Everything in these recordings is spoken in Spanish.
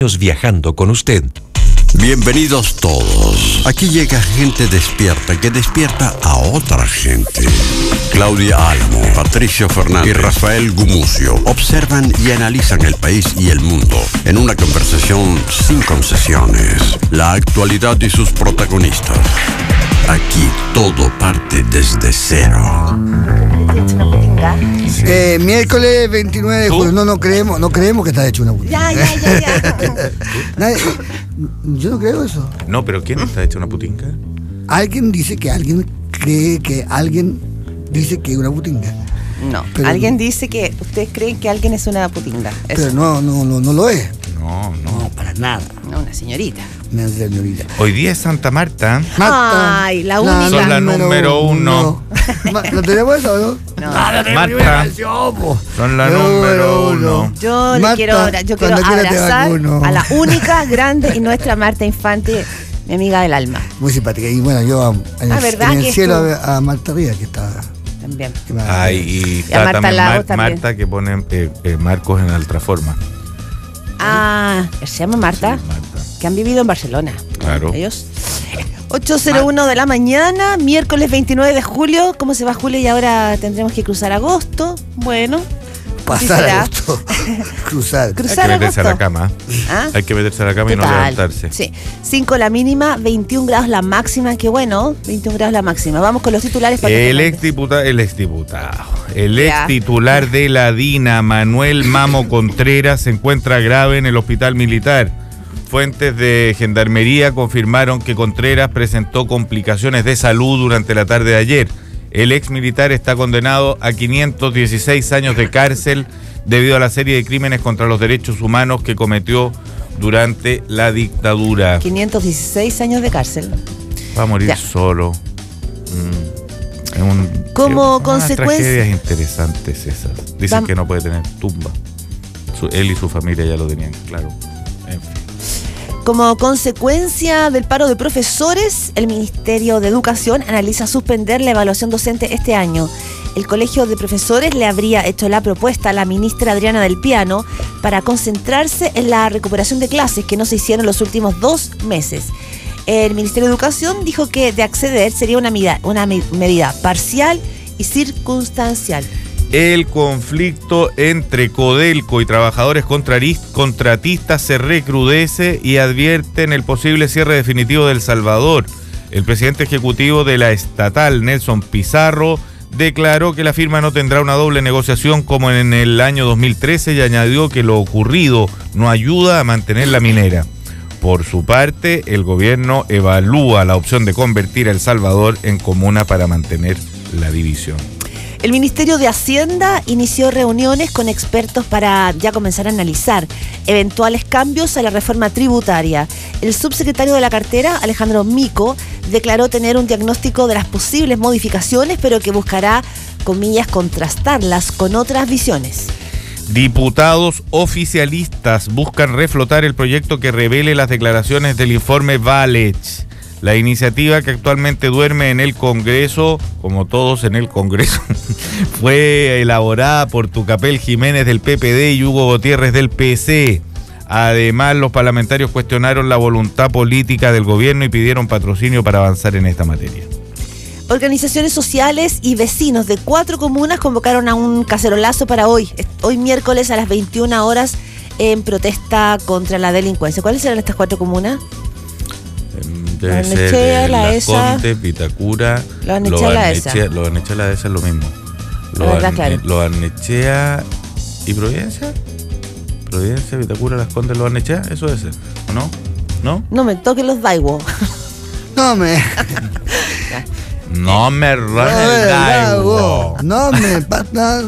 años viajando con usted. Bienvenidos todos. Aquí llega gente despierta que despierta a otra gente. Claudia Álamo, Patricio Fernández y Rafael Gumucio observan y analizan el país y el mundo en una conversación sin concesiones. La actualidad y sus protagonistas. Aquí todo parte desde cero. Miércoles 29 de julio. No creemos que está hecho una putinga. Ya. Yo no creo eso. No, pero ¿quién está hecho una putinga? Alguien dice que alguien cree que alguien dice que es una putinga. No, pero alguien dice que ustedes creen que alguien es una putinga. Eso. Pero no lo es. No, para nada. No, una señorita. Una señorita. Hoy día es Santa Marta. Ay, la única. Son la número uno. ¿No tenemos eso, no? No. Marta. Son la número uno. Yo Marta, quiero abrazar a la única grande y nuestra Marta Infante, mi amiga del alma. Muy simpática. Y bueno, yo en el cielo a Marta Ríos, que está también. Ay, y está Marta también Lagos Marta que pone marcos en Altraforma. Se llama Marta, Sí, Marta. que han vivido en Barcelona. Claro. Ellos. 8:01 de la mañana, miércoles 29 de julio. ¿Cómo se va julio? Y ahora tendremos que cruzar agosto. Bueno. Pasar a gusto. Cruzar. Hay que meterse a la cama. ¿Ah? Hay que meterse a la cama y no Total. levantarse. Sí. 5 la mínima, 21 grados la máxima. Qué bueno, 21 grados la máxima. Vamos con los titulares. El ex titular de la DINA, Manuel Mamo Contreras, se encuentra grave en el hospital militar. Fuentes de Gendarmería confirmaron que Contreras presentó complicaciones de salud durante la tarde de ayer. El ex militar está condenado a 516 años de cárcel debido a la serie de crímenes contra los derechos humanos que cometió durante la dictadura. 516 años de cárcel. Va a morir solo. Como consecuencia. Tragedias interesantes esas. Dicen que no puede tener tumba. Él y su familia ya lo tenían, claro. En fin. Como consecuencia del paro de profesores, el Ministerio de Educación analiza suspender la evaluación docente este año. El Colegio de Profesores le habría hecho la propuesta a la ministra Adriana del Piano para concentrarse en la recuperación de clases que no se hicieron los últimos 2 meses. El Ministerio de Educación dijo que de acceder sería una medida parcial y circunstancial. El conflicto entre Codelco y trabajadores contratistas se recrudece y advierten el posible cierre definitivo de El Salvador. El presidente ejecutivo de la estatal, Nelson Pizarro, declaró que la firma no tendrá una doble negociación como en el año 2013 y añadió que lo ocurrido no ayuda a mantener la minera. Por su parte, el gobierno evalúa la opción de convertir a El Salvador en comuna para mantener la división. El Ministerio de Hacienda inició reuniones con expertos para ya comenzar a analizar eventuales cambios a la reforma tributaria. El subsecretario de la cartera, Alejandro Mico, declaró tener un diagnóstico de las posibles modificaciones, pero que buscará, comillas, contrastarlas con otras visiones. Diputados oficialistas buscan reflotar el proyecto que revele las declaraciones del informe Valech. La iniciativa, que actualmente duerme en el Congreso, como todos en el Congreso, fue elaborada por Tucapel Jiménez del PPD y Hugo Gutiérrez del PC. Además, los parlamentarios cuestionaron la voluntad política del gobierno y pidieron patrocinio para avanzar en esta materia. Organizaciones sociales y vecinos de 4 comunas convocaron a un cacerolazo para hoy miércoles a las 21 horas, en protesta contra la delincuencia. ¿Cuáles serán estas 4 comunas? Debe Barnechea, ser La Las ESA, Condes, Vitacura, Lo Barnechea, La ESA. Lo Barnechea, La ESA es lo mismo. Claro. Lo Barnechea y Providencia. Providencia, Vitacura, Las Condes, Lo Barnechea, eso debe ser, ¿o no? ¿No? No me toquen los Daiwo. No me pasa.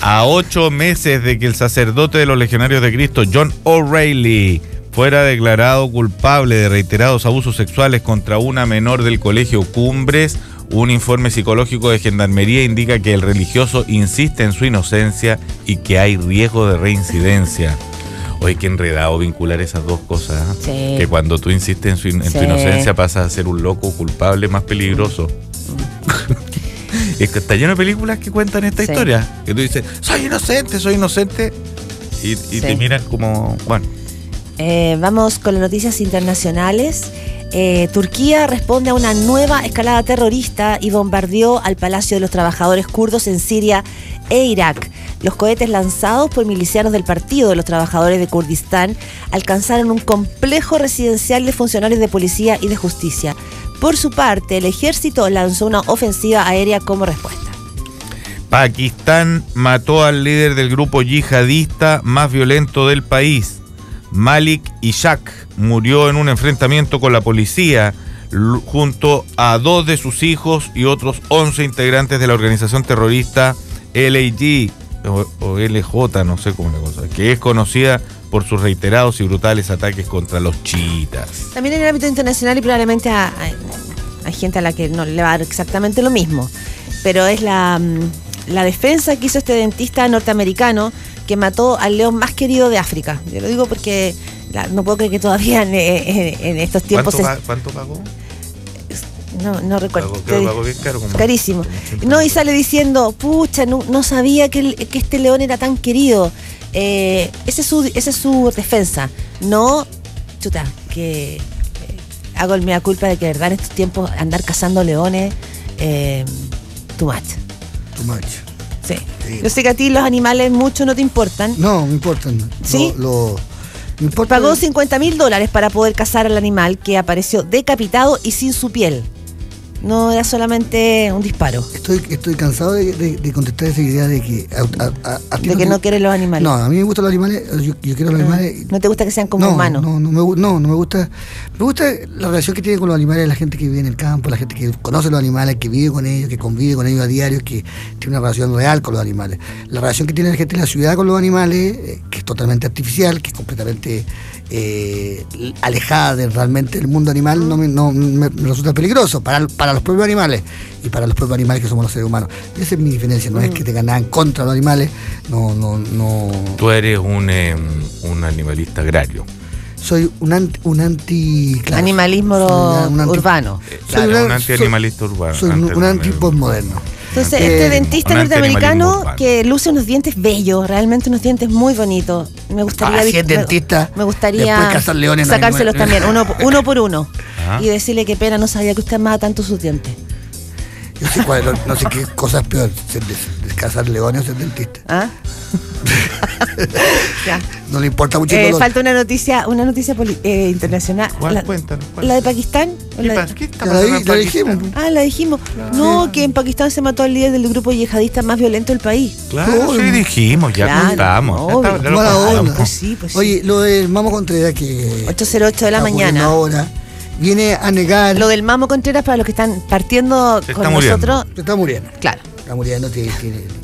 A 8 meses de que el sacerdote de los Legionarios de Cristo, John O'Reilly, fuera declarado culpable de reiterados abusos sexuales contra una menor del colegio Cumbres, un informe psicológico de Gendarmería indica que el religioso insiste en su inocencia y que hay riesgo de reincidencia. Oye, qué enredado vincular esas dos cosas, ¿eh? Sí. Que cuando tú insistes en tu inocencia pasas a ser un loco culpable más peligroso. Es que está lleno de películas que cuentan esta historia. Que tú dices, soy inocente. Y te miran como, bueno. Vamos con las noticias internacionales. Turquía responde a una nueva escalada terrorista y bombardeó al Palacio de los Trabajadores Kurdos en Siria e Irak. Los cohetes lanzados por milicianos del Partido de los Trabajadores de Kurdistán alcanzaron un complejo residencial de funcionarios de policía y de justicia. Por su parte, el ejército lanzó una ofensiva aérea como respuesta. Pakistán mató al líder del grupo yihadista más violento del país. Malik Ishaq murió en un enfrentamiento con la policía junto a 2 de sus hijos y otros 11 integrantes de la organización terrorista LAG o LJ, no sé cómo es la cosa, que es conocida por sus reiterados y brutales ataques contra los chiitas. También en el ámbito internacional y probablemente hay gente a la que no le va a dar exactamente lo mismo, pero es la defensa que hizo este dentista norteamericano que mató al león más querido de África. Yo lo digo porque no puedo creer que todavía en estos tiempos... ¿Cuánto pagó? No recuerdo. Pagó bien caro. Carísimo. No, y sale diciendo, pucha, no sabía que este león era tan querido. Esa es su defensa. No, chuta, que hago el mea culpa de que, verdad, en estos tiempos andar cazando leones, too much. Sí. Yo sé que a ti los animales mucho no te importan. No, me importan. ¿Sí? Me importa. Pagó $50.000 para poder cazar al animal que apareció decapitado y sin su piel. No era solamente un disparo. Estoy cansado de contestar esa idea de que... de que no quieres los animales. No, a mí me gustan los animales, yo quiero los animales... ¿No te gusta que sean como humanos? No me gusta. Me gusta la relación que tiene con los animales la gente que vive en el campo, la gente que conoce los animales, que vive con ellos, que convive con ellos a diario, que tiene una relación real con los animales. La relación que tiene la gente en la ciudad con los animales, que es totalmente artificial, que es completamente alejada de realmente el mundo animal, me resulta peligroso para los propios animales y para los propios animales que somos los seres humanos. Esa es mi diferencia, no es que tenga nada en contra de los animales, no. Tú eres un animalista agrario. Soy un anti... Claro, animalismo urbano. Claro, un anti-animalista urbano. Soy un anti-postmoderno. Entonces, este dentista norteamericano que luce unos dientes bellos, realmente unos dientes muy bonitos. Me gustaría me gustaría cazar leones, sacárselos también, uno por uno. Ajá. Y decirle qué pena, no sabía que usted amaba tanto sus dientes. Yo sé no sé qué cosa es peor, de cazar leones o ser dentista. ¿Ah? Ya. No le importa mucho el dolor. Falta una noticia internacional. Cuéntanos. ¿La de Pakistán? ¿Qué está pasando? La dijimos. La dijimos. Claro. No, que en Pakistán se mató al líder del grupo yihadista más violento del país. Claro, sí dijimos, ya contamos. Pues sí. Oye, lo del Mamo Contreras que... 8:08 de la mañana. Ahora viene a negar... Lo del Mamo Contreras, para los que están partiendo con nosotros... Se está muriendo. Claro. Está muriendo,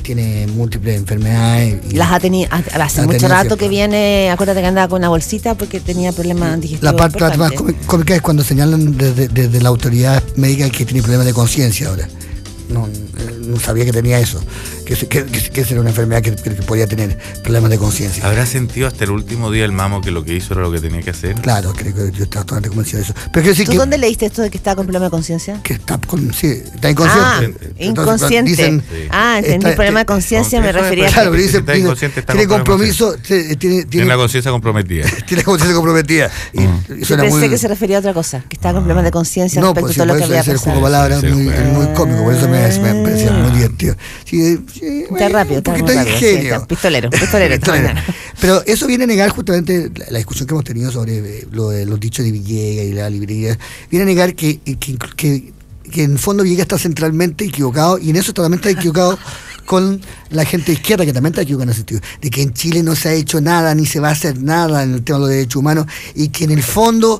tiene múltiples enfermedades. Las ha tenido, hace mucho rato que viene, acuérdate que andaba con una bolsita porque tenía problemas digestivos. La parte más cómica es cuando señalan desde la autoridad médica que tiene problemas de conciencia ahora. No sabía que tenía eso, que era una enfermedad que podía tener problemas de conciencia. ¿Habrá sentido hasta el último día el Mamo que lo que hizo era lo que tenía que hacer? Claro, creo que yo estaba totalmente convencido de eso. Pero ¿Tú dónde leíste esto de que estaba con problemas de conciencia? Que está inconsciente. Inconsciente. Dicen, entendí, problema de conciencia, me refería a... Claro, pero dicen, tiene compromiso, tiene la conciencia comprometida. Tiene la conciencia comprometida. Yo pensé que se refería a otra cosa, que estaba con problemas de conciencia respecto a todo lo que había pasado. No, pues juego de palabras muy cómico, por eso me parecía muy divertido. Está rápido, está muy rápido. Sí, pistolero. Pero eso viene a negar justamente la discusión que hemos tenido sobre lo de los dichos de Villegas y la librería. Viene a negar que en el fondo Villegas está centralmente equivocado, y en eso totalmente está equivocado con la gente de izquierda, que también está equivocada en ese sentido, de que en Chile no se ha hecho nada ni se va a hacer nada en el tema de los derechos humanos, y que en el fondo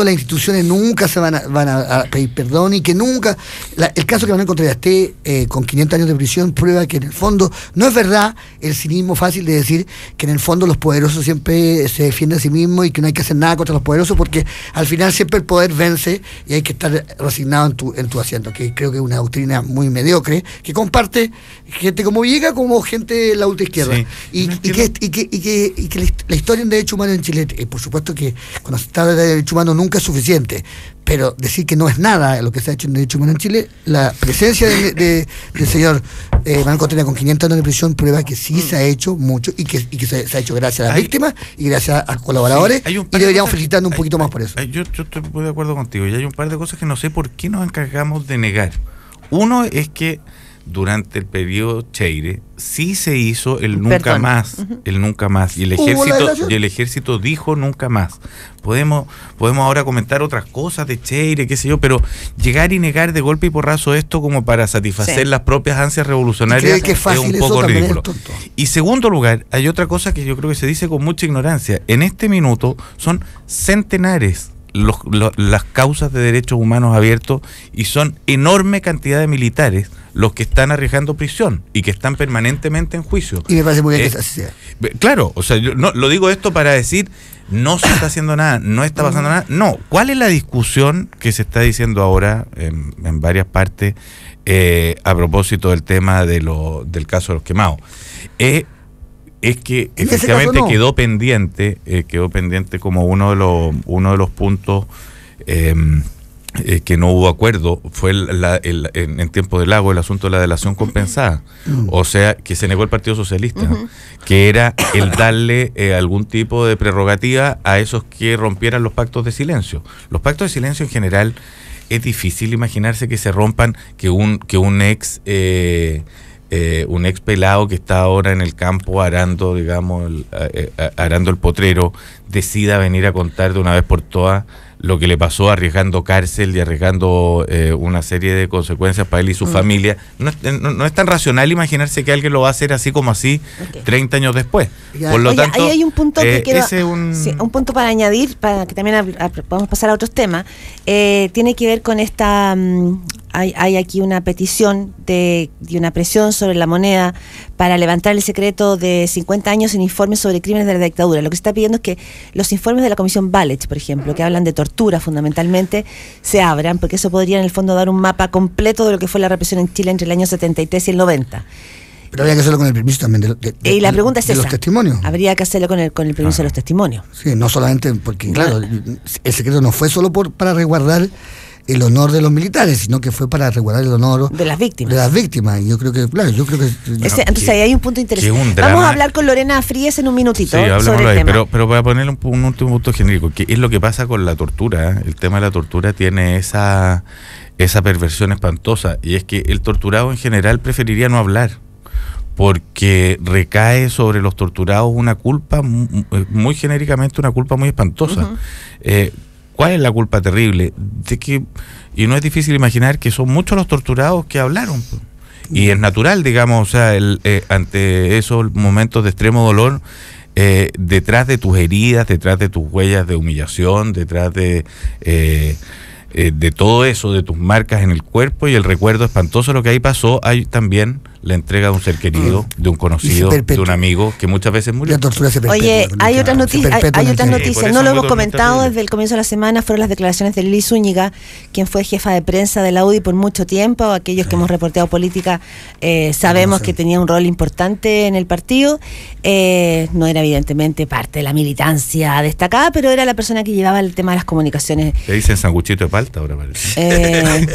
las instituciones nunca se van a pedir perdón, y que nunca el caso que Manuel Contreras esté con 500 años de prisión prueba que en el fondo no es verdad el cinismo fácil de decir que en el fondo los poderosos siempre se defienden a sí mismos y que no hay que hacer nada contra los poderosos, porque al final siempre el poder vence y hay que estar resignado en tu asiento, que creo que es una doctrina muy mediocre, que que comparte gente como Villegas como gente de la ultraizquierda. Sí. Y que la historia en derechos humanos en Chile, por supuesto que cuando se habla de derechos humanos nunca es suficiente, pero decir que no es nada lo que se ha hecho en derechos humanos en Chile, la presencia del señor Manuel Contreras con 500 años de prisión prueba que sí se ha hecho mucho y que se ha hecho gracias a las víctimas y gracias a colaboradores, y deberíamos felicitarnos un poquito más por eso. Yo estoy de acuerdo contigo, y hay un par de cosas que no sé por qué nos encargamos de negar. Uno es que durante el periodo Cheire sí se hizo el nunca más, el nunca más, y el ejército dijo nunca más. Podemos ahora comentar otras cosas de Cheire, qué sé yo, pero llegar y negar de golpe y porrazo esto como para satisfacer las propias ansias revolucionarias que es un poco ridículo. Y segundo lugar, hay otra cosa que yo creo que se dice con mucha ignorancia. En este minuto son centenares las causas de derechos humanos abiertos, y son enorme cantidad de militares los que están arriesgando prisión y que están permanentemente en juicio. Y me parece muy bien que así sea. Claro, o sea, yo no lo digo esto para decir no se está haciendo nada, no está pasando nada. No, ¿cuál es la discusión que se está diciendo ahora en varias partes a propósito del tema del caso de los quemados? Es que efectivamente quedó pendiente como uno de los puntos que no hubo acuerdo, fue en tiempo del Lago el asunto de la delación compensada, o sea, que se negó el Partido Socialista, que era el darle algún tipo de prerrogativa a esos que rompieran los pactos de silencio. Los pactos de silencio en general es difícil imaginarse que se rompan, que un ex pelado que está ahora en el campo arando, digamos, arando el potrero, decida venir a contar de una vez por todas lo que le pasó, arriesgando cárcel y arriesgando una serie de consecuencias para él y su familia. No es tan racional imaginarse que alguien lo va a hacer así como así 30 años después. Por lo tanto, ahí hay un punto que queda, un punto para añadir, para que también podamos pasar a otros temas. Tiene que ver con esta... Hay aquí una petición de una presión sobre la moneda para levantar el secreto de 50 años en informes sobre crímenes de la dictadura. Lo que se está pidiendo es que los informes de la Comisión Balech, por ejemplo, que hablan de tortura fundamentalmente, se abran, porque eso podría en el fondo dar un mapa completo de lo que fue la represión en Chile entre el año 73 y el 90. Pero habría que hacerlo con el permiso también y la pregunta es esa. Los testimonios. Habría que hacerlo con el permiso de los testimonios. Sí, no solamente porque, claro, el secreto no fue solo para resguardar el honor de los militares, sino que fue para resguardar el honor de las víctimas. Y yo creo que, claro, entonces ahí hay un punto interesante. Vamos a hablar con Lorena Fríes en un minutito sobre el tema. Pero para poner un último punto genérico, que es lo que pasa con la tortura. El tema de la tortura tiene esa perversión espantosa, y es que el torturado en general preferiría no hablar, porque recae sobre los torturados una culpa muy genéricamente, una culpa muy espantosa. ¿Cuál es la culpa terrible? Y no es difícil imaginar que son muchos los torturados que hablaron. Y es natural, digamos, o sea, ante esos momentos de extremo dolor, detrás de tus heridas, detrás de tus huellas de humillación, detrás de todo eso, de tus marcas en el cuerpo y el recuerdo espantoso de lo que ahí pasó, hay también la entrega de un ser querido, de un conocido, de un amigo que muchas veces murió. La tortura se perpetúa. Oye, hay otras noticias, no lo hemos comentado desde el comienzo de la semana, fueron las declaraciones de Lili Zúñiga, quien fue jefa de prensa de la UDI por mucho tiempo. Aquellos que hemos reporteado política sabemos que tenía un rol importante en el partido. No era evidentemente parte de la militancia destacada, pero era la persona que llevaba el tema de las comunicaciones. Le dicen sanguchito de palta ahora, parece.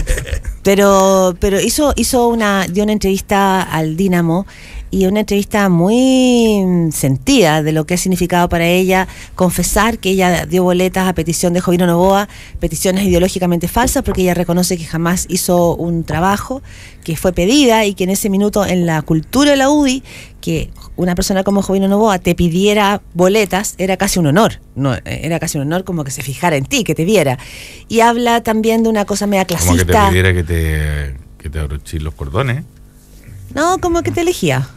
Pero dio una entrevista al Dínamo, y una entrevista muy sentida de lo que ha significado para ella confesar que ella dio boletas a petición de Jovino Novoa, peticiones ideológicamente falsas, porque ella reconoce que jamás hizo un trabajo, que fue pedida, y que en ese minuto en la cultura de la UDI, que una persona como Jovino Novoa te pidiera boletas era casi un honor. Era casi un honor como que se fijara en ti, que te viera. Y habla también de una cosa media clasista. Como que te pidiera que te abrochís los cordones. No, como que te elegía.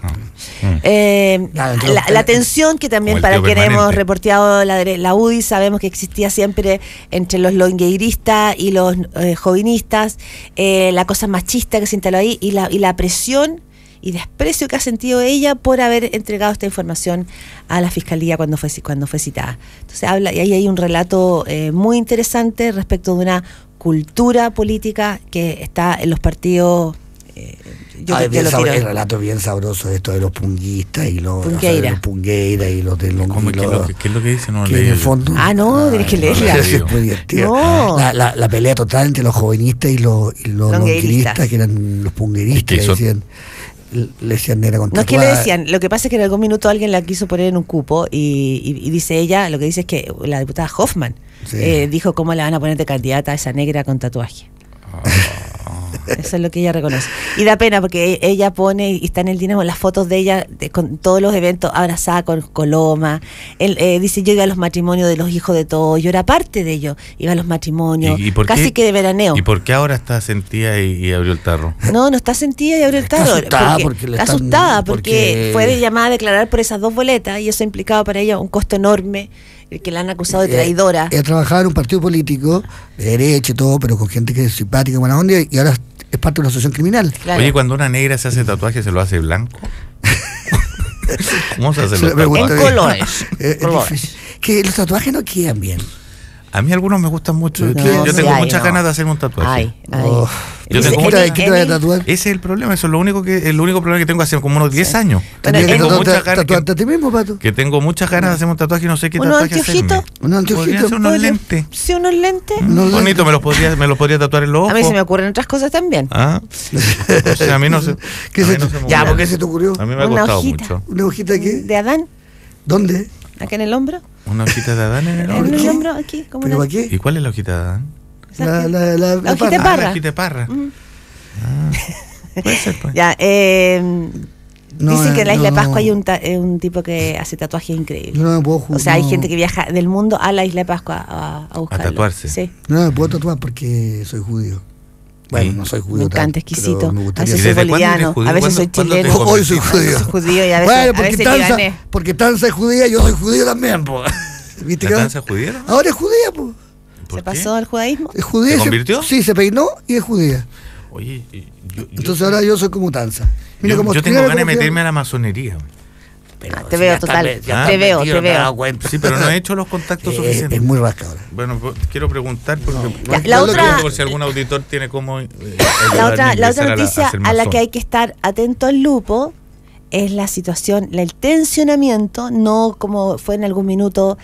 La tensión que también, para quienes hemos reporteado la UDI, sabemos que existía siempre entre los longueiristas y los jovinistas, la cosa machista que se instaló ahí, y la presión y desprecio que ha sentido ella por haber entregado esta información a la Fiscalía cuando fue citada. Entonces y ahí hay un relato muy interesante respecto de una cultura política que está en los partidos yo Ah, te lo tiro. el relato es bien sabroso, esto de los punguistas y los Pungueira. los Pungueira y los de los... ¿Cómo, qué es lo que dice? No que leí. en el fondo... No, tienes que leerla. Es muy divertido. No. La pelea total entre los jovenistas y los longueiristas, que eran los pungueristas, Es que le decían negra con No es que le tatuaje. decían, lo que pasa es que en algún minuto alguien la quiso poner en un cupo y dice ella, lo que dice es que la diputada Hoffman Sí. dijo cómo la van a poner de candidata a esa negra con tatuaje. Eso es lo que ella reconoce. Y da pena porque ella pone, y está en el Dinamo, las fotos de ella con todos los eventos, abrazada con Coloma. Él dice, yo iba a los matrimonios de los hijos de todos, yo era parte de ellos, iba a los matrimonios, ¿Y por casi qué? que de veraneo. ¿Y por qué ahora está sentida y abrió el tarro? No está sentida y abrió el Está tarro. asustada porque le está están- asustada porque porque- fue llamada a declarar por esas 2 boletas y eso implicaba para ella un costo enorme, el que la han acusado de traidora. Ella trabajaba en un partido político, de derecha y todo, pero con gente que es simpática, buena onda, y ahora es parte de una asociación criminal. Claro. Oye, cuando una negra se hace tatuaje, ¿se lo hace blanco? ¿Cómo se hace Se los me pregunta tatuajes? En colores. Es Colores. difícil. Que los tatuajes no quedan bien. A mí algunos me gustan mucho. No, yo sí, tengo ay, muchas no. ganas de hacerme un tatuaje. Ay. Oh. Yo Dice, tengo ¿Qué Emi- te voy a Emi- tatuar? Ese es el problema, eso es el único problema que tengo hace como unos 10 años. También Bueno, que tengo muchas ganas tatuarte a ti mismo, Pato. que tengo muchas ganas de hacerme un tatuaje y no sé qué ¿Unos tatuaje anteojitos? hacerme. Unos anteojitos. Podría ser unos ¿Podría? lentes. Sí, unos lentes. Unos Bonito, me los podría tatuar en los ojos. A mí se me ocurren otras cosas también. ¿Ah? O sea, a mí no se. ¿Qué a mí se no te- se me ya, ocurre. ¿por qué se te ocurrió? A mí me ha Una costado hojita. mucho. ¿Una hojita qué? De Adán, ¿Dónde? acá en el hombro. Una hojita de Adán en el En hombro. el hombro, aquí, como ¿Pero una. para qué? ¿Y cuál es la hojita de Adán? La hojita de parra. parra. La hojita de parra. Puede ser, pues. Ya, No, dicen que en la isla de no. Pascua hay un tipo que hace tatuajes increíbles. Yo no me puedo O sea, hay no- gente que viaja del mundo a la isla de Pascua a buscarlo. tatuarse. Sí. No me puedo tatuar porque soy judío. Bueno, Sí. no soy Me judío. encanta, tanto, exquisito. pero me A gustaría veces ¿Y soy desde cuándo eres boliviano, judío? a veces soy ¿Cuándo te chileno. Hoy soy judío. Soy judío y a veces, Bueno, a veces libanés. porque Tanza es judía, yo soy judío también, po. ¿Viste ¿La que danza judía? ¿No? ahora es judía, po? ¿Por ¿Se qué? pasó al judaísmo? Es judía. ¿Se convirtió? Sí, se peinó y es judía. Oye, Entonces ahora yo soy como Tanza. Mira yo cómo tengo mira ganas de cómo meterme a la masonería. Te veo total. Te veo, te veo. Sí, pero no he hecho los contactos Es suficientes. muy rascadora. Bueno, quiero preguntar porque Ya, la yo lo otra- que- por si algún auditor tiene cómo La otra noticia ser a la masón. que hay que estar atento al lupo es la situación, el tensionamiento, no como fue en algún minuto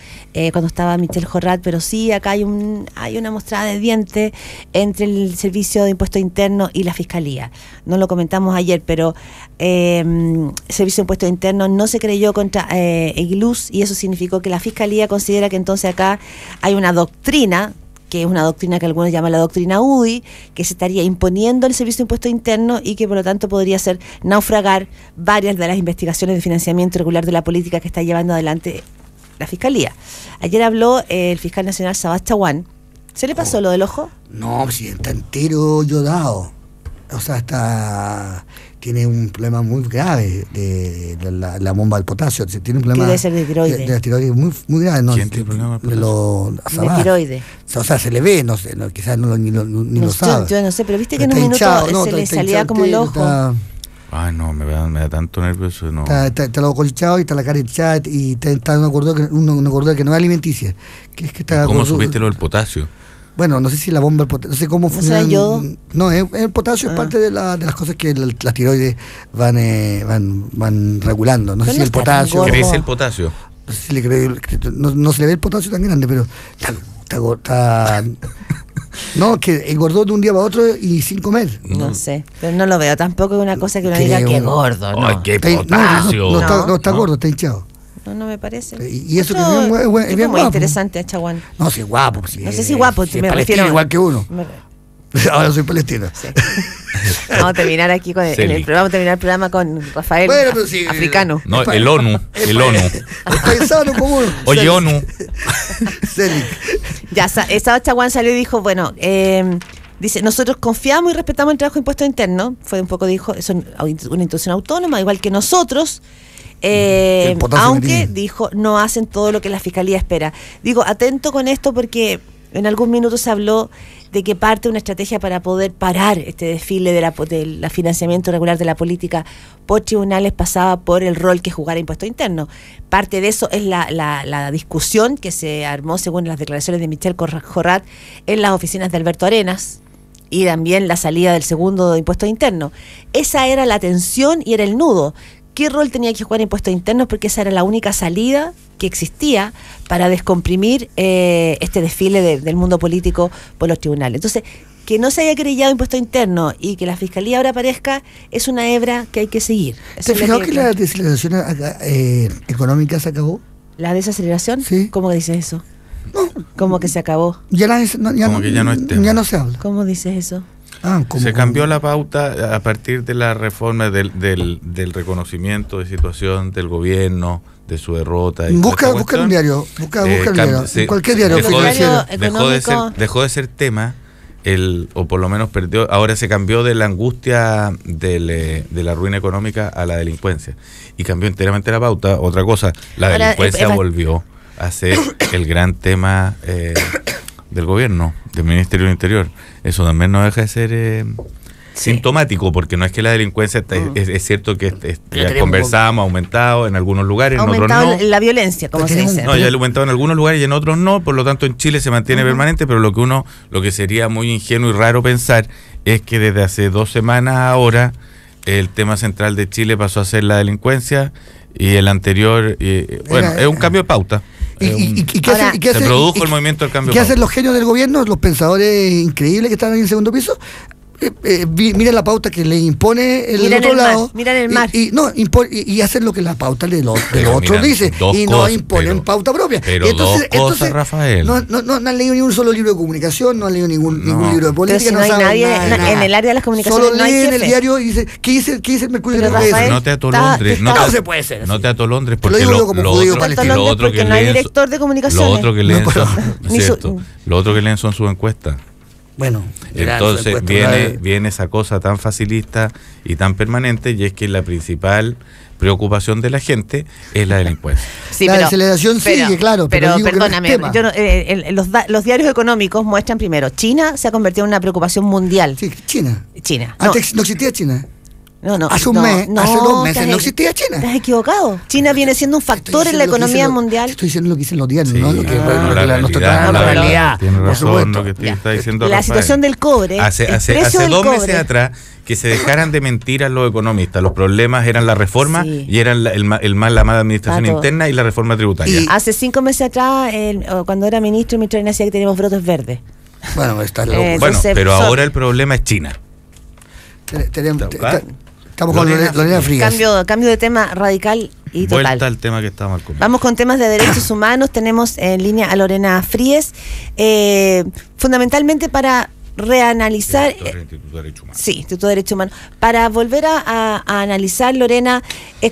cuando estaba Michelle Jorrat, pero sí acá hay una mostrada de dientes entre el Servicio de Impuesto Interno y la Fiscalía. No lo comentamos ayer, pero el Servicio de Impuesto Interno no se creyó contra Eguiluz y eso significó que la Fiscalía considera que entonces acá hay una doctrina, que es una doctrina que algunos llaman la doctrina UDI, que se estaría imponiendo el Servicio de Impuesto Interno y que por lo tanto podría hacer naufragar varias de las investigaciones de financiamiento irregular de la política que está llevando adelante la Fiscalía. Ayer habló el fiscal nacional Sabás Chaguán. ¿Se le pasó lo del ojo? No, si está entero yodado. O sea, tiene un problema muy grave de la bomba del potasio. Tiene un problema Que debe ser de tiroides. de la tiroides muy, muy grave. ¿No? ¿Quién tiene problema del De tiroides. O sea, se le ve, no sé, quizás ni lo sabe. Yo no sé, pero viste que en un Está minuto hinchado, no, se le está salía hinchado como el entero, ojo. Ay, no, me da tanto nervioso. No. Está los ojos hinchados y está la cara hinchada y está una gordura que no es alimenticia. Que es que está ¿Cómo gordura- supiste lo del potasio? Bueno, no sé si la bomba, no sé cómo funciona. será yodo? No, el potasio es parte de las cosas que las tiroides van regulando. No sé Pero si no el está tan potasio. gordo. ¿Crece el potasio? No sé si le no se le ve el potasio tan grande, pero está no, que engordó de un día para otro y sin comer. No sé, pero no lo veo. Tampoco es una cosa que uno diga Creo. que gordo, ¿no? Ay, qué Está- potasio. no está No. gordo, está hinchado. No me parece. Y eso que Otro es bien tipo bien muy guapo. interesante a Chaguán. No, si es guapo. No sé si guapo, si me es palestino refiero. igual que uno. Ahora soy palestino. Sí. Vamos a terminar aquí con vamos a terminar el programa con Rafael Bueno, pero sí, africano. No, el ONU. El ONU. Es paisano como uno. Oye, ONU. Celic. Ya, Sabás Chaguán salió y dijo, bueno, dice, nosotros confiamos y respetamos el trabajo de impuesto interno. Fue un poco, dijo, es una institución autónoma, igual que nosotros. potasio que Aunque tiene. dijo no hacen todo lo que la fiscalía espera. Digo, atento con esto porque en algún minuto se habló de que parte de una estrategia para poder parar este desfile del financiamiento irregular de la política por tribunales pasaba por el rol que jugara impuesto interno. Parte de eso es la discusión que se armó según las declaraciones de Michelle Jorrat en las oficinas de Alberto Arenas, y también la salida del segundo de impuestos internos. Esa era la tensión y era el nudo. ¿Qué rol tenía que jugar impuestos internos? Porque esa era la única salida que existía para descomprimir este desfile del mundo político por los tribunales. Entonces, que no se haya querellado impuestos internos y que la Fiscalía ahora aparezca es una hebra que hay que seguir. ¿Te has fijado que la desaceleración económica se acabó? ¿La desaceleración? Sí. ¿Cómo que dices eso? No. ¿Cómo que se acabó? Ya no se habla. ¿Cómo dices eso? Se cambió la pauta a partir de la reforma del reconocimiento de situación del gobierno, de su derrota. Busca un diario, busca el diario, en cualquier diario financiero. Dejó de ser tema, o por lo menos perdió, ahora se cambió de la angustia de la ruina económica a la delincuencia. Y cambió enteramente la pauta. Otra cosa, la delincuencia volvió a ser el gran tema del gobierno, del Ministerio del Interior. Eso también no deja de ser sintomático, porque no es que la delincuencia es cierto que ya conversábamos, ha aumentado en algunos lugares, en otros no. La violencia, como se dice. No, ya ha aumentado en algunos lugares y en otros no, por lo tanto en Chile se mantiene permanente, pero lo que sería muy ingenuo y raro pensar es que desde hace 2 semanas ahora el tema central de Chile pasó a ser la delincuencia y el anterior, es un cambio de pauta. Se produjo el movimiento del cambio. ¿Qué hacen los genios del gobierno, los pensadores increíbles que están ahí en el segundo piso? Miren la pauta que le impone el otro lado. Miren el mar. Y hacen lo que la pauta de los otros dice. Y no imponen pauta propia. Pero entonces, Rafael. No han leído ni un solo libro de comunicación, no han leído ningún libro de política. Pero si no hay nadie en el área de las comunicaciones. Solo leen el diario y dice, ¿qué dice el Mercurio? No te atolondres. No se puede ser. No te atolondres porque lo otro que no hay director de comunicaciones. Lo otro que leen son sus encuestas. Bueno, entonces viene esa cosa tan facilista y tan permanente, y es que la principal preocupación de la gente es la delincuencia. Sí, la desaceleración sigue, claro. Pero perdóname, los diarios económicos muestran primero, China se ha convertido en una preocupación mundial. Sí, China. Antes no existía China. No. Hace 2 meses no existía China. Estás equivocado. China viene siendo un factor en la economía mundial. Estoy diciendo lo que dicen los diarios, sí, ¿no? Lo que la realidad. Tiene razón lo que está diciendo La Rafael. Situación del cobre. Hace 2 meses atrás que se dejaran de mentir a los economistas. Los problemas eran la reforma y eran la mala administración interna y la reforma tributaria. Hace 5 meses atrás, cuando era ministro decía que teníamos brotes verdes. Bueno, está loco. Pero ahora el problema es China. Estamos con Lorena Frías. Cambio de tema radical y total. Vuelta al tema que estábamos al comienzo. Vamos con temas de derechos humanos. Tenemos en línea a Lorena Frías, fundamentalmente para reanalizar. Instituto de Derechos Humanos. Sí, Instituto de Derechos Humanos. Para volver a analizar, Lorena,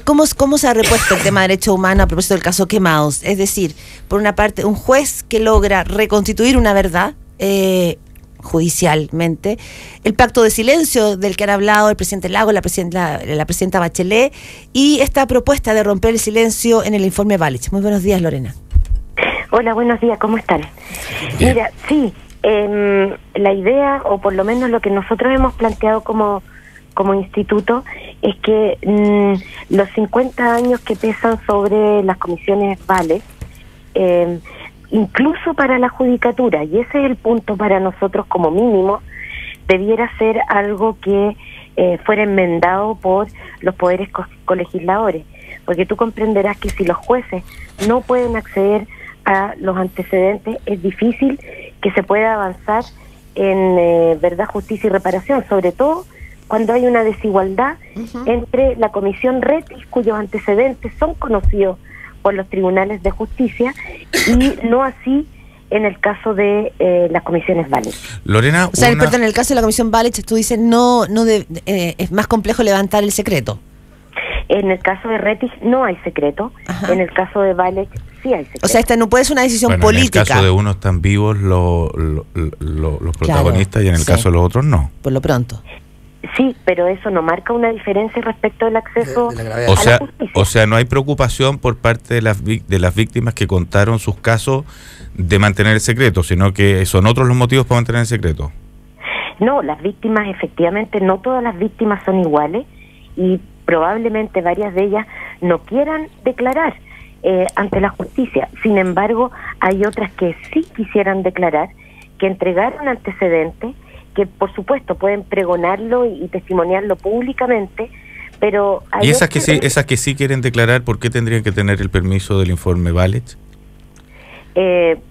cómo se ha repuesto el tema de derechos humanos a propósito del caso Quemados. Es decir, por una parte, un juez que logra reconstituir una verdad judicialmente, el pacto de silencio del que han hablado el presidente Lagos, la presidenta Bachelet, y esta propuesta de romper el silencio en el informe Balich. Muy buenos días, Lorena. Hola, buenos días, ¿cómo están? Bien. Mira, sí, la idea, o por lo menos lo que nosotros hemos planteado como instituto, es que los 50 años que pesan sobre las comisiones Balich, incluso para la judicatura, y ese es el punto para nosotros como mínimo, debiera ser algo que fuera enmendado por los poderes colegisladores, porque tú comprenderás que si los jueces no pueden acceder a los antecedentes, es difícil que se pueda avanzar en verdad, justicia y reparación, sobre todo cuando hay una desigualdad entre la comisión Rettig, cuyos antecedentes son conocidos por los tribunales de justicia, y no así en el caso de las comisiones Balich. Lorena, en el caso de la comisión Balich, tú dices es más complejo levantar el secreto. En el caso de Rettig no hay secreto. En el caso de Balich sí hay secreto. O sea, esta no puede ser una decisión política. En el caso de uno están vivos los protagonistas, y en el caso de los otros no. Por lo pronto. Sí, pero eso no marca una diferencia respecto del acceso a la justicia. O sea, no hay preocupación por parte de las víctimas que contaron sus casos de mantener el secreto, sino que son otros los motivos para mantener el secreto. No, las víctimas, efectivamente, no todas las víctimas son iguales, y probablemente varias de ellas no quieran declarar ante la justicia. Sin embargo, hay otras que sí quisieran declarar, que entregaron antecedentes que por supuesto pueden pregonarlo y testimoniarlo públicamente, pero ¿Y esas que sí quieren declarar, por qué tendrían que tener el permiso del informe Valech?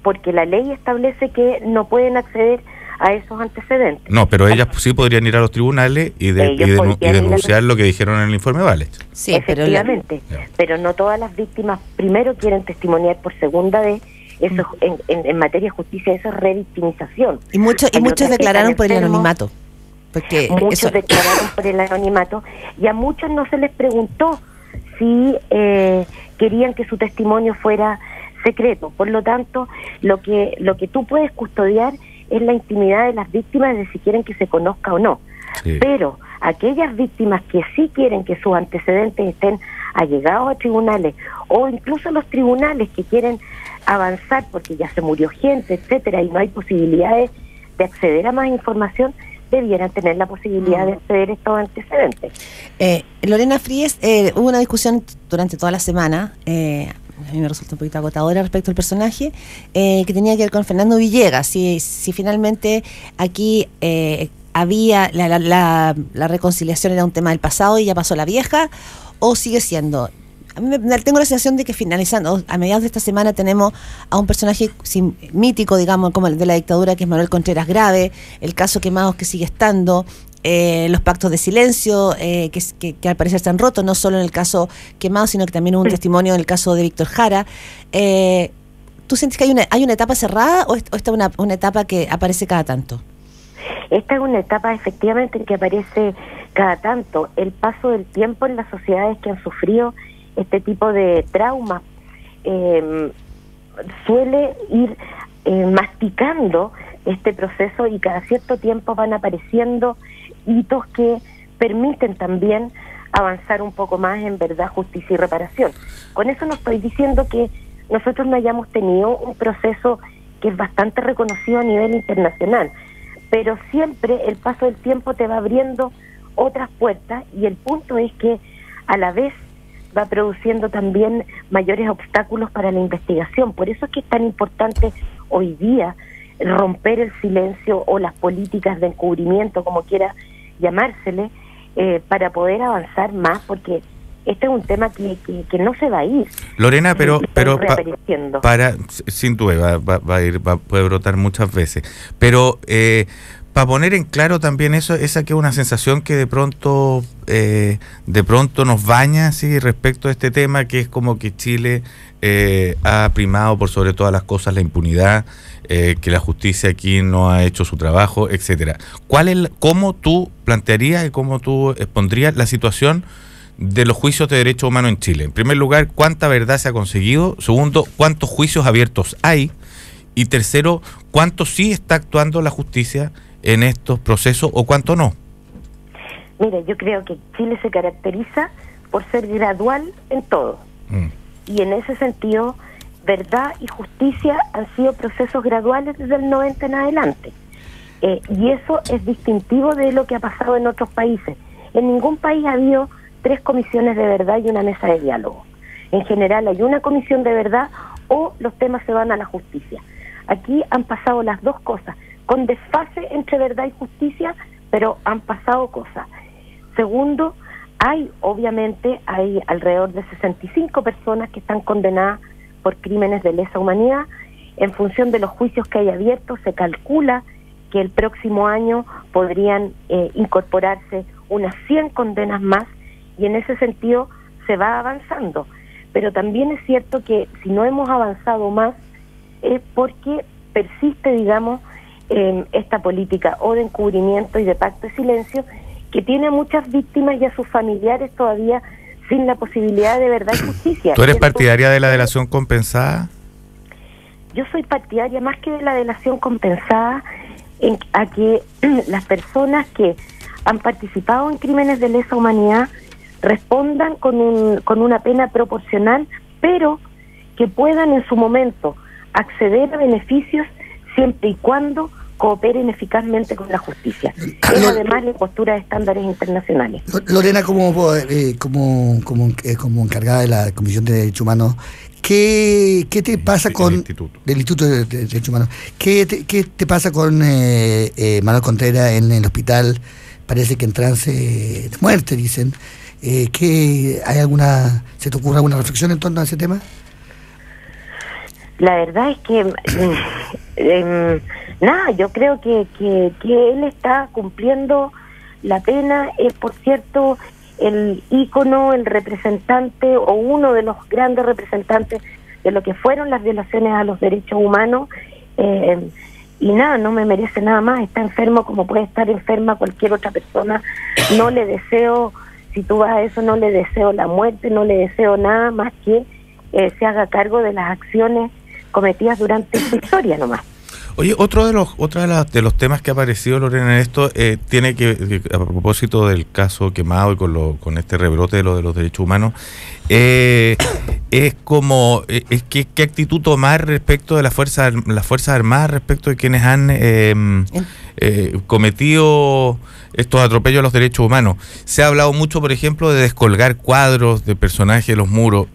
Porque la ley establece que no pueden acceder a esos antecedentes. No, pero ellas sí podrían ir a los tribunales y denunciar lo que dijeron en el informe Valech. Sí, efectivamente, pero no todas las víctimas primero quieren testimoniar por segunda vez. Eso en materia de justicia, eso es revictimización. Y muchos declararon por el anonimato. Porque muchos declararon por el anonimato, y a muchos no se les preguntó si querían que su testimonio fuera secreto. Por lo tanto, lo que tú puedes custodiar es la intimidad de las víctimas, de si quieren que se conozca o no. Sí. Pero aquellas víctimas que sí quieren que sus antecedentes estén allegados a tribunales, o incluso los tribunales que quieren avanzar porque ya se murió gente, etcétera, y no hay posibilidades de acceder a más información, debieran tener la posibilidad de acceder a estos antecedentes. Lorena Fries, hubo una discusión durante toda la semana, a mí me resulta un poquito agotadora respecto al personaje, que tenía que ver con Fernando Villegas, si finalmente aquí había la reconciliación era un tema del pasado y ya pasó la vieja, o sigue siendo. A mí tengo la sensación de que finalizando, a mediados de esta semana tenemos a un personaje mítico, digamos, como el de la dictadura, que es Manuel Contreras Grave, el caso Quemados, que sigue estando, los pactos de silencio, que al parecer están rotos, no solo en el caso Quemados, sino que también hubo un testimonio en el caso de Víctor Jara. ¿Tú sientes que hay una etapa cerrada o esta es una etapa que aparece cada tanto? Esta es una etapa efectivamente que aparece cada tanto. El paso del tiempo en las sociedades que han sufrido este tipo de traumas suele ir masticando este proceso, y cada cierto tiempo van apareciendo hitos que permiten también avanzar un poco más en verdad, justicia y reparación. Con eso no estoy diciendo que nosotros no hayamos tenido un proceso que es bastante reconocido a nivel internacional, pero siempre el paso del tiempo te va abriendo otras puertas, y el punto es que a la vez va produciendo también mayores obstáculos para la investigación. Por eso es que es tan importante hoy día romper el silencio o las políticas de encubrimiento, como quiera llamársele, para poder avanzar más, porque este es un tema que no se va a ir. Lorena, pero sin duda puede brotar muchas veces, pero para poner en claro también esa que es una sensación que de pronto nos baña, sí, respecto a este tema, que es como que Chile ha primado por sobre todas las cosas la impunidad, que la justicia aquí no ha hecho su trabajo, etcétera. ¿Cómo tú plantearías y cómo tú expondrías la situación de los juicios de derechos humanos en Chile? En primer lugar, ¿cuánta verdad se ha conseguido? Segundo, ¿cuántos juicios abiertos hay? Y tercero, ¿cuánto sí está actuando la justicia en estos procesos o cuánto no? Mira, yo creo que Chile se caracteriza por ser gradual en todo. Y en ese sentido, verdad y justicia han sido procesos graduales desde el 90 en adelante. Y eso es distintivo de lo que ha pasado en otros países. En ningún país ha habido 3 comisiones de verdad y una mesa de diálogo. En general hay una comisión de verdad o los temas se van a la justicia. Aquí han pasado las dos cosas, con desfase entre verdad y justicia, pero han pasado cosas. Segundo, obviamente hay alrededor de 65 personas que están condenadas por crímenes de lesa humanidad. En función de los juicios que hay abiertos, se calcula que el próximo año podrían incorporarse unas 100 condenas más, y en ese sentido se va avanzando. Pero también es cierto que si no hemos avanzado más es porque persiste, digamos, esta política o de encubrimiento y de pacto de silencio, que tiene a muchas víctimas y a sus familiares todavía sin la posibilidad de verdad y justicia. ¿Tú eres partidaria de la delación compensada? Yo soy partidaria más que de la delación compensada, a que las personas que han participado en crímenes de lesa humanidad respondan con una pena proporcional, pero que puedan en su momento acceder a beneficios siempre y cuando cooperen eficazmente con la justicia. Es además la postura de estándares internacionales. Lorena, como encargada de la Comisión de Derechos Humanos, ¿qué te pasa con del Instituto de Derechos Humanos? ¿Qué te pasa con Manuel Contreras en el hospital? Parece que en trance de muerte, dicen. ¿Se te ocurre alguna reflexión en torno a ese tema? La verdad es que nada, yo creo que él está cumpliendo la pena. Es, por cierto, el ícono, el representante o uno de los grandes representantes de lo que fueron las violaciones a los derechos humanos, y nada, no me merece nada más. Está enfermo como puede estar enferma cualquier otra persona. No le deseo, si tú vas a eso, no le deseo la muerte, no le deseo nada más que se haga cargo de las acciones cometidas durante su historia nomás. Oye, otro de los temas que ha aparecido, Lorena, en esto tiene que a propósito del caso Quemado y con este rebrote de los derechos humanos, es como qué actitud tomar respecto de las Fuerzas Armadas, respecto de quienes han cometido estos atropellos a los derechos humanos. Se ha hablado mucho, por ejemplo, de descolgar cuadros de personajes de los muros.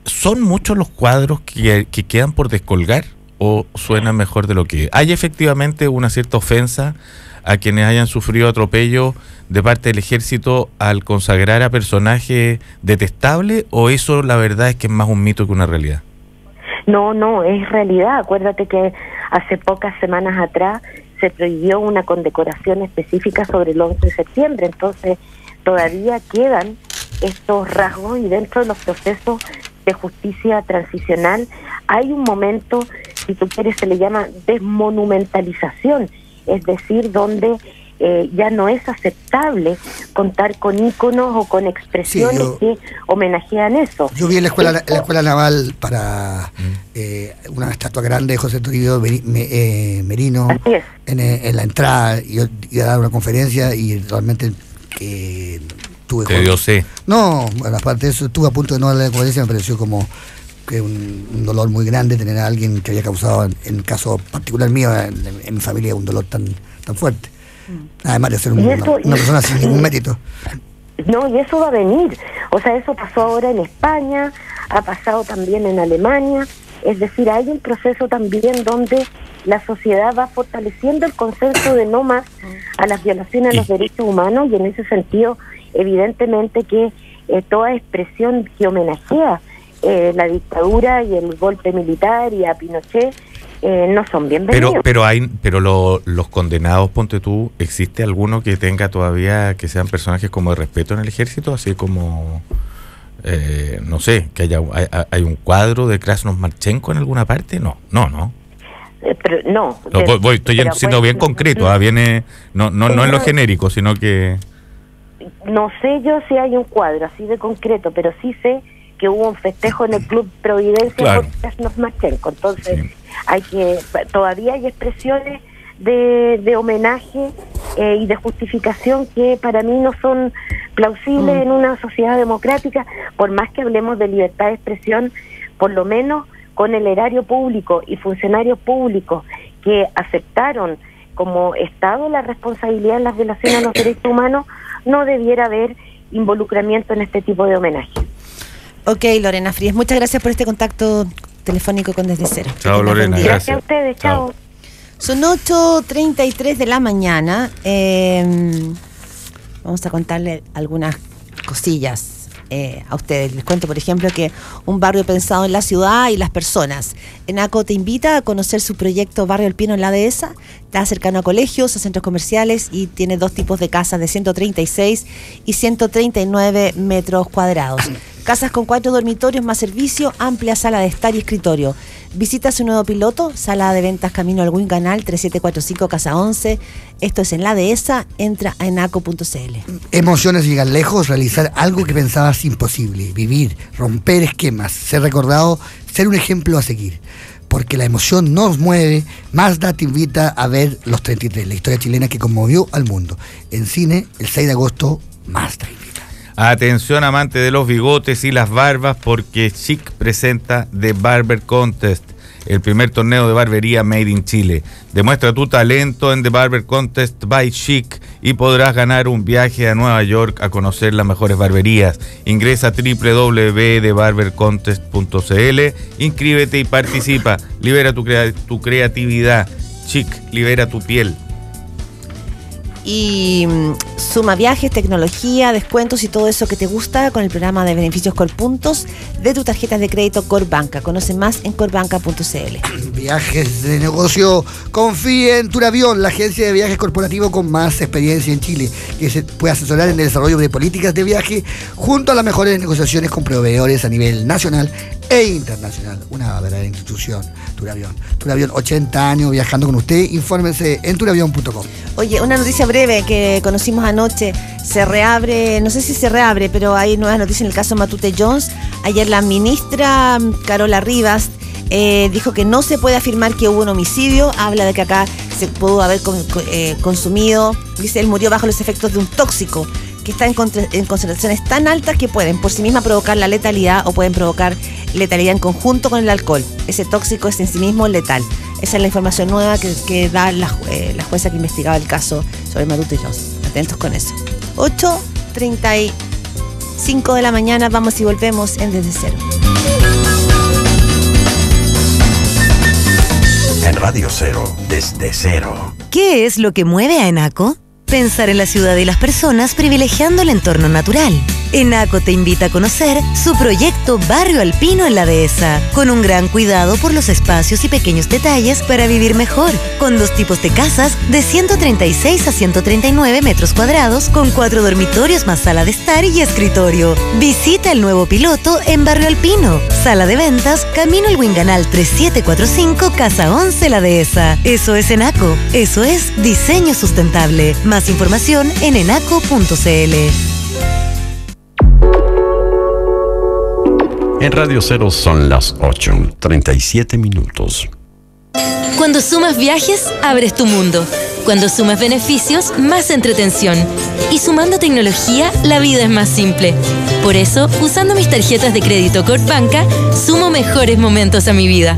¿Son muchos los cuadros que quedan por descolgar o suena mejor de lo que es? ¿Hay efectivamente una cierta ofensa a quienes hayan sufrido atropello de parte del ejército al consagrar a personajes detestables, o eso la verdad es que es más un mito que una realidad? No, es realidad. Acuérdate que hace pocas semanas atrás se prohibió una condecoración específica sobre el 11 de septiembre, entonces todavía quedan estos rasgos, y dentro de los procesos de justicia transicional hay un momento, si tú quieres, se le llama desmonumentalización, es decir, donde ya no es aceptable contar con íconos o con expresiones que homenajean eso. Yo vi en la escuela naval para una estatua grande de José Toribio Merino en la entrada, y yo iba a dar una conferencia y realmente No, bueno, aparte de eso, estuve a punto de no darle la conferencia. Me pareció como que un dolor muy grande tener a alguien que había causado, en el caso particular mío, en mi familia, un dolor tan fuerte. Además de ser una persona sin ningún mérito. No, y eso va a venir. O sea, eso pasó ahora en España, ha pasado también en Alemania. Es decir, hay un proceso también donde la sociedad va fortaleciendo el consenso de no más a las violaciones a los derechos humanos, y en ese sentido, evidentemente que toda expresión que homenajea la dictadura y el golpe militar y a Pinochet no son bienvenidos. Pero los condenados, ponte tú, ¿existe alguno que tenga todavía, que sean personajes como de respeto en el ejército? Así como, no sé, que hay un cuadro de Krasnov Marchenko en alguna parte. No. Pero no. Estoy siendo bien concreto, viene no en lo genérico, sino que... No sé yo si hay un cuadro así de concreto, pero sí sé que hubo un festejo en el Club Providencia por Krasnov Marchenko. Entonces, todavía hay expresiones de homenaje y de justificación que para mí no son plausibles en una sociedad democrática. Por más que hablemos de libertad de expresión, por lo menos con el erario público y funcionarios públicos que aceptaron como Estado la responsabilidad en las violaciones a los derechos humanos, no debiera haber involucramiento en este tipo de homenaje. Ok, Lorena Frías, muchas gracias por este contacto telefónico con Desde Cero. Chao, Lorena, gracias a ustedes, chao. Son 8:33 de la mañana. Vamos a contarle algunas cosillas a ustedes. Les cuento, por ejemplo, que un barrio pensado en la ciudad y las personas. ENACO te invita a conocer su proyecto Barrio El Pino en la Dehesa. Está cercano a colegios, a centros comerciales, y tiene dos tipos de casas de 136 y 139 metros cuadrados. Casas con 4 dormitorios más servicio, amplia sala de estar y escritorio. Visita su nuevo piloto, sala de ventas camino al Win Canal 3745 Casa 11. Esto es en la Dehesa, entra a enaco.cl. Emociones llegan lejos, realizar algo que pensabas imposible, vivir, romper esquemas, ser recordado, ser un ejemplo a seguir. Porque la emoción nos mueve. Mazda te invita a ver Los 33, la historia chilena que conmovió al mundo. En cine, el 6 de agosto, Mazda invita. Atención, amante de los bigotes y las barbas, porque Chic presenta The Barber Contest, el primer torneo de barbería Made in Chile. Demuestra tu talento en The Barber Contest by Chic y podrás ganar un viaje a Nueva York a conocer las mejores barberías. Ingresa a www.thebarbercontest.cl, inscríbete y participa. Libera tu creatividad. Chic, libera tu piel. Y suma viajes, tecnología, descuentos y todo eso que te gusta con el programa de beneficios Corpuntos de tus tarjetas de crédito Corbanca. Conoce más en corbanca.cl. Viajes de negocio. Confíe en Turavión, la agencia de viajes corporativo con más experiencia en Chile, que se puede asesorar en el desarrollo de políticas de viaje junto a las mejores negociaciones con proveedores a nivel nacional e internacional. Una verdadera institución, Turavión. Turavión, 80 años viajando con usted. Infórmense en turavión.com. Oye, una noticia breve que conocimos anoche. Se reabre, no sé si se reabre, pero hay nuevas noticias en el caso Matute Jones. Ayer la ministra Carola Rivas dijo que no se puede afirmar que hubo un homicidio. Habla de que acá se pudo haber consumido. Dice, él murió bajo los efectos de un tóxico que está en concentraciones tan altas que pueden por sí misma provocar la letalidad o pueden provocar letalidad en conjunto con el alcohol. Ese tóxico es en sí mismo letal. Esa es la información nueva que da la jueza que investigaba el caso sobre Matute Jones. Atentos con eso. 8:35 de la mañana, vamos y volvemos en Desde Cero. En Radio Cero, Desde Cero. ¿Qué es lo que mueve a ENACO? Pensar en la ciudad y las personas privilegiando el entorno natural. ENACO te invita a conocer su proyecto Barrio Alpino en la Dehesa, con un gran cuidado por los espacios y pequeños detalles para vivir mejor, con 2 tipos de casas de 136 a 139 metros cuadrados, con 4 dormitorios más sala de estar y escritorio. Visita el nuevo piloto en Barrio Alpino, sala de ventas, camino El Huinganal 3745, Casa 11 La Dehesa. Eso es ENACO, eso es diseño sustentable. Más información en enaco.cl. En Radio Cero son las 8:37 minutos. Cuando sumas viajes, abres tu mundo. Cuando sumas beneficios, más entretención. Y sumando tecnología, la vida es más simple. Por eso, usando mis tarjetas de crédito Corbanca, sumo mejores momentos a mi vida.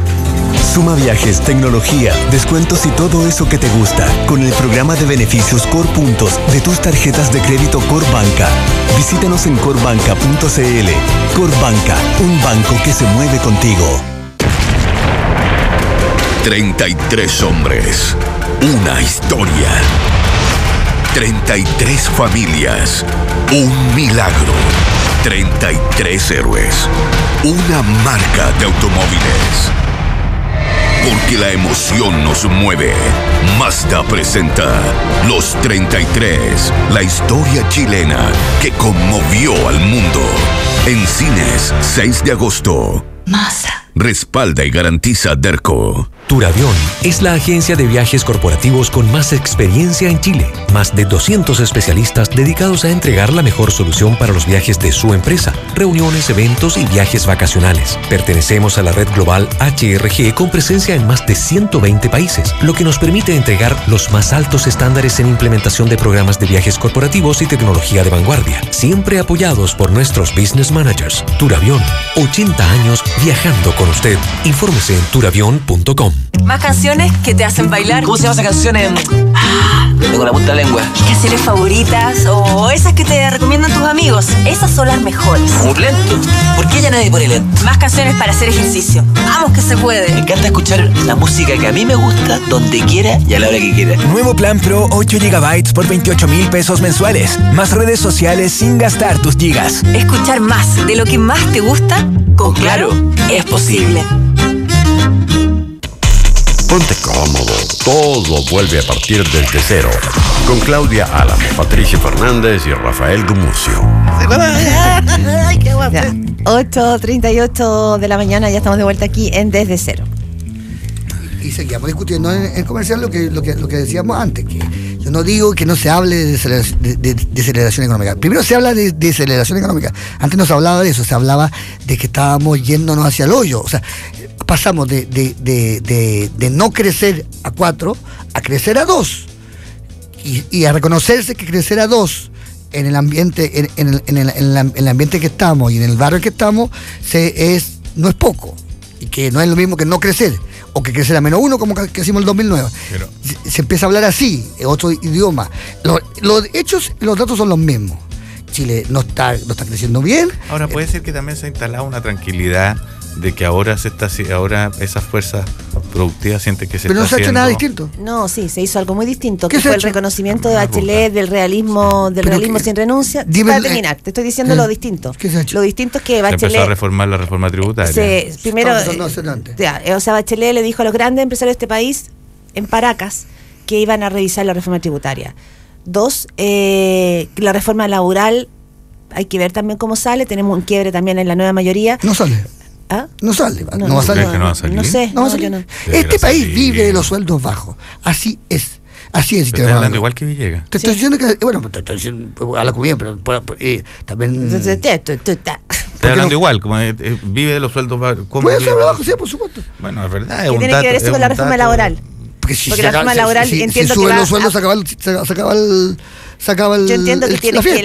Suma viajes, tecnología, descuentos y todo eso que te gusta con el programa de beneficios Corpuntos de tus tarjetas de crédito Corbanca. Visítanos en corbanca.cl. Corbanca, un banco que se mueve contigo. 33 hombres, una historia. 33 familias, un milagro. 33 héroes, una marca de automóviles. Porque la emoción nos mueve. Mazda presenta Los 33, la historia chilena que conmovió al mundo. En cines, 6 de agosto. Mazda. Respalda y garantiza Derco. Turavión es la agencia de viajes corporativos con más experiencia en Chile. Más de 200 especialistas dedicados a entregar la mejor solución para los viajes de su empresa, reuniones, eventos y viajes vacacionales. Pertenecemos a la red global HRG con presencia en más de 120 países, lo que nos permite entregar los más altos estándares en implementación de programas de viajes corporativos y tecnología de vanguardia, siempre apoyados por nuestros business managers. Turavión, 80 años viajando con usted. Infórmese en turavión.com. Más canciones que te hacen bailar. ¿Cómo se llama esa canción? Tengo la punta de la lengua. Canciones favoritas o esas que te recomiendan tus amigos. Esas son las mejores. ¿Muy lento? ¿Por qué ya nadie pone lento? Más canciones para hacer ejercicio. Vamos que se puede. Me encanta escuchar la música que a mí me gusta, donde quiera y a la hora que quiera. Nuevo plan Pro 8 GB por 28.000 pesos mensuales. Más redes sociales sin gastar tus gigas. Escuchar más de lo que más te gusta, con Claro, es posible. Ponte cómodo, todo vuelve a partir desde cero. Con Claudia Álamo, Patricia Fernández y Rafael Gumucio. 8:38 de la mañana, ya estamos de vuelta aquí en Desde Cero. Y seguíamos discutiendo en comercial lo que decíamos antes, que yo no digo que no se hable de deceleración económica. Primero se habla de deceleración económica. Antes no se hablaba de eso, se hablaba de que estábamos yéndonos hacia el hoyo. O sea, pasamos de no crecer a 4 a crecer a 2. Y a reconocerse que crecer a 2 en el ambiente, en el ambiente que estamos y en el barrio que estamos, no es poco. Y que no es lo mismo que no crecer. o que creciera -1 como que hicimos el 2009. Pero se empieza a hablar así, otro idioma. Los hechos y los datos son los mismos. Chile no está creciendo bien. Ahora puede ser que también se ha instalado una tranquilidad de que ahora esas fuerzas productivas sienten que se pero está no se ha hecho haciendo nada distinto. No, sí, se hizo algo muy distinto, ¿Qué que se ha fue el hecho? reconocimiento de Bachelet, del realismo sin renuncia. Para terminar, te estoy diciendo lo distinto. ¿Qué se ha hecho? Lo distinto es que Se Bachelet empezó a reformar la reforma tributaria. Primero, o sea, Bachelet le dijo a los grandes empresarios de este país, en Paracas, que iban a revisar la reforma tributaria. 2, la reforma laboral, hay que ver también cómo sale, tenemos un quiebre también en la nueva mayoría. No sale. ¿Ah? No sale, no va a salir. ¿Crees que no va a salir? No sé, No va a salir. yo no. Este país vive de los sueldos bajos. Así es. Así es. Te estoy hablando igual que Villegas. Te estoy diciendo que, bueno, te estoy diciendo, habla bien, pero también. Estoy hablando igual, como vive de los sueldos bajos. Puede ser bajo, sí, por supuesto. Bueno, es verdad. ¿Qué tiene que ver eso con la reforma laboral? Porque la reforma laboral entiendo que suben los sueldos, se acaba el. Yo entiendo que tiene que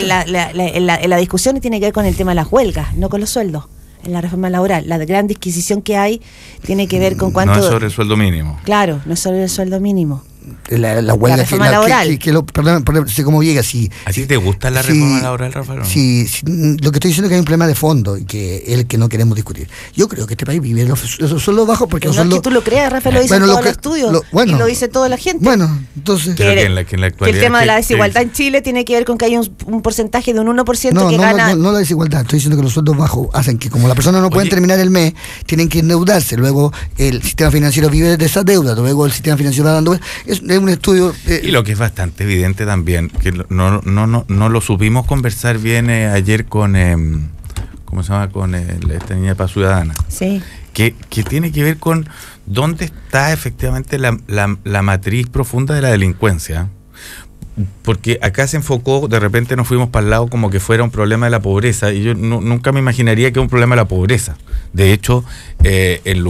la discusión tiene que ver con el tema de las huelgas, no con los sueldos. En la reforma laboral, la gran disquisición que hay tiene que ver con cuánto. No es sobre el sueldo mínimo. Claro, no es sobre el sueldo mínimo. La huelga, la reforma laboral. Perdón, sé cómo llega. ¿A ti te gusta la reforma laboral, Rafael? Sí, lo que estoy diciendo es que hay un problema de fondo y que es el que no queremos discutir. Yo creo que este país vive los sueldos bajos porque no es que tú lo creas, Rafael, lo dice todos los estudios y lo dice toda la gente. Bueno, entonces. Que en la actualidad, que el tema de la desigualdad en Chile tiene que ver con que hay un porcentaje de un 1% que gana. No la desigualdad, estoy diciendo que los sueldos bajos hacen que como la persona no pueden terminar el mes, tienen que endeudarse. Luego el sistema financiero vive de esa deuda, luego el sistema financiero va dando. Es un estudio. Y lo que es bastante evidente también, que no lo supimos conversar bien ayer con, ¿cómo se llama? Con esta niña de Paz Ciudadana. Sí. Que tiene que ver con dónde está efectivamente la matriz profunda de la delincuencia. Porque acá se enfocó, de repente nos fuimos para el lado como que fuera un problema de la pobreza, y yo nunca me imaginaría que es un problema de la pobreza. De hecho, en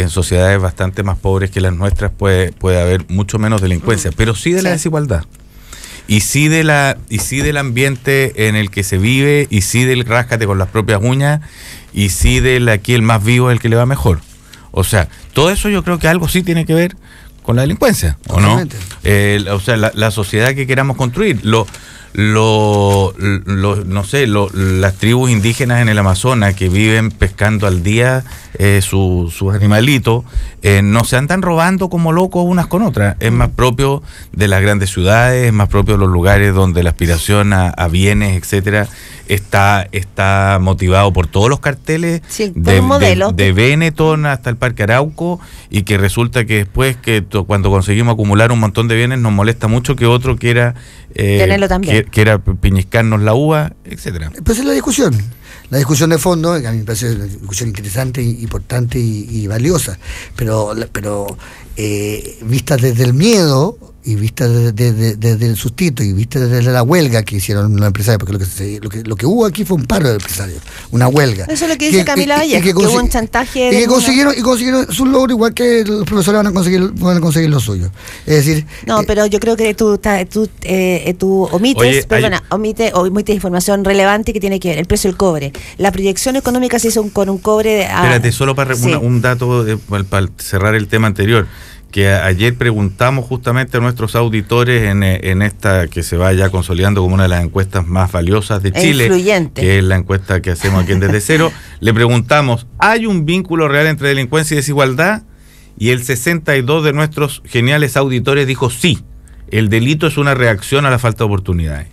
sociedades bastante más pobres que las nuestras puede haber mucho menos delincuencia, pero sí de la desigualdad. Y sí del ambiente en el que se vive, y sí del ráscate con las propias uñas, y sí del aquí el más vivo es el que le va mejor. O sea, todo eso yo creo que algo sí tiene que ver con la delincuencia, ¿o no? O sea, la sociedad que queramos construir, las tribus indígenas en el Amazonas que viven pescando al día sus animalitos, no se andan robando como locos unas con otras. Es más propio de las grandes ciudades, es más propio de los lugares donde la aspiración a bienes, etcétera, está motivado por todos los carteles, de Benetton hasta el Parque Arauco, y que resulta que después cuando conseguimos acumular un montón de bienes nos molesta mucho que otro quiera tenerlo también, que era piñiscarnos la uva, etcétera. Pues es la discusión de fondo, que a mí me parece una discusión interesante, importante y valiosa, pero vista desde el miedo y vista desde el sustito y vista desde la huelga que hicieron los empresarios, porque lo que hubo aquí fue un paro de empresarios, una huelga. Eso es lo que dice Camila Vallejo, que hubo un chantaje. Y consiguieron su logro, igual que los profesores van a conseguir lo suyo. Es decir. No, pero yo creo que tú omites, omites información relevante que tiene que ver el precio del cobre. La proyección económica se hizo con un cobre. Espérate, solo para un dato para cerrar el tema anterior. Que ayer preguntamos justamente a nuestros auditores en esta que se va ya consolidando como una de las encuestas más valiosas de Chile, influyente, que es la encuesta que hacemos aquí en Desde Cero. Le preguntamos, ¿hay un vínculo real entre delincuencia y desigualdad? Y el 62% de nuestros geniales auditores dijo sí, el delito es una reacción a la falta de oportunidades.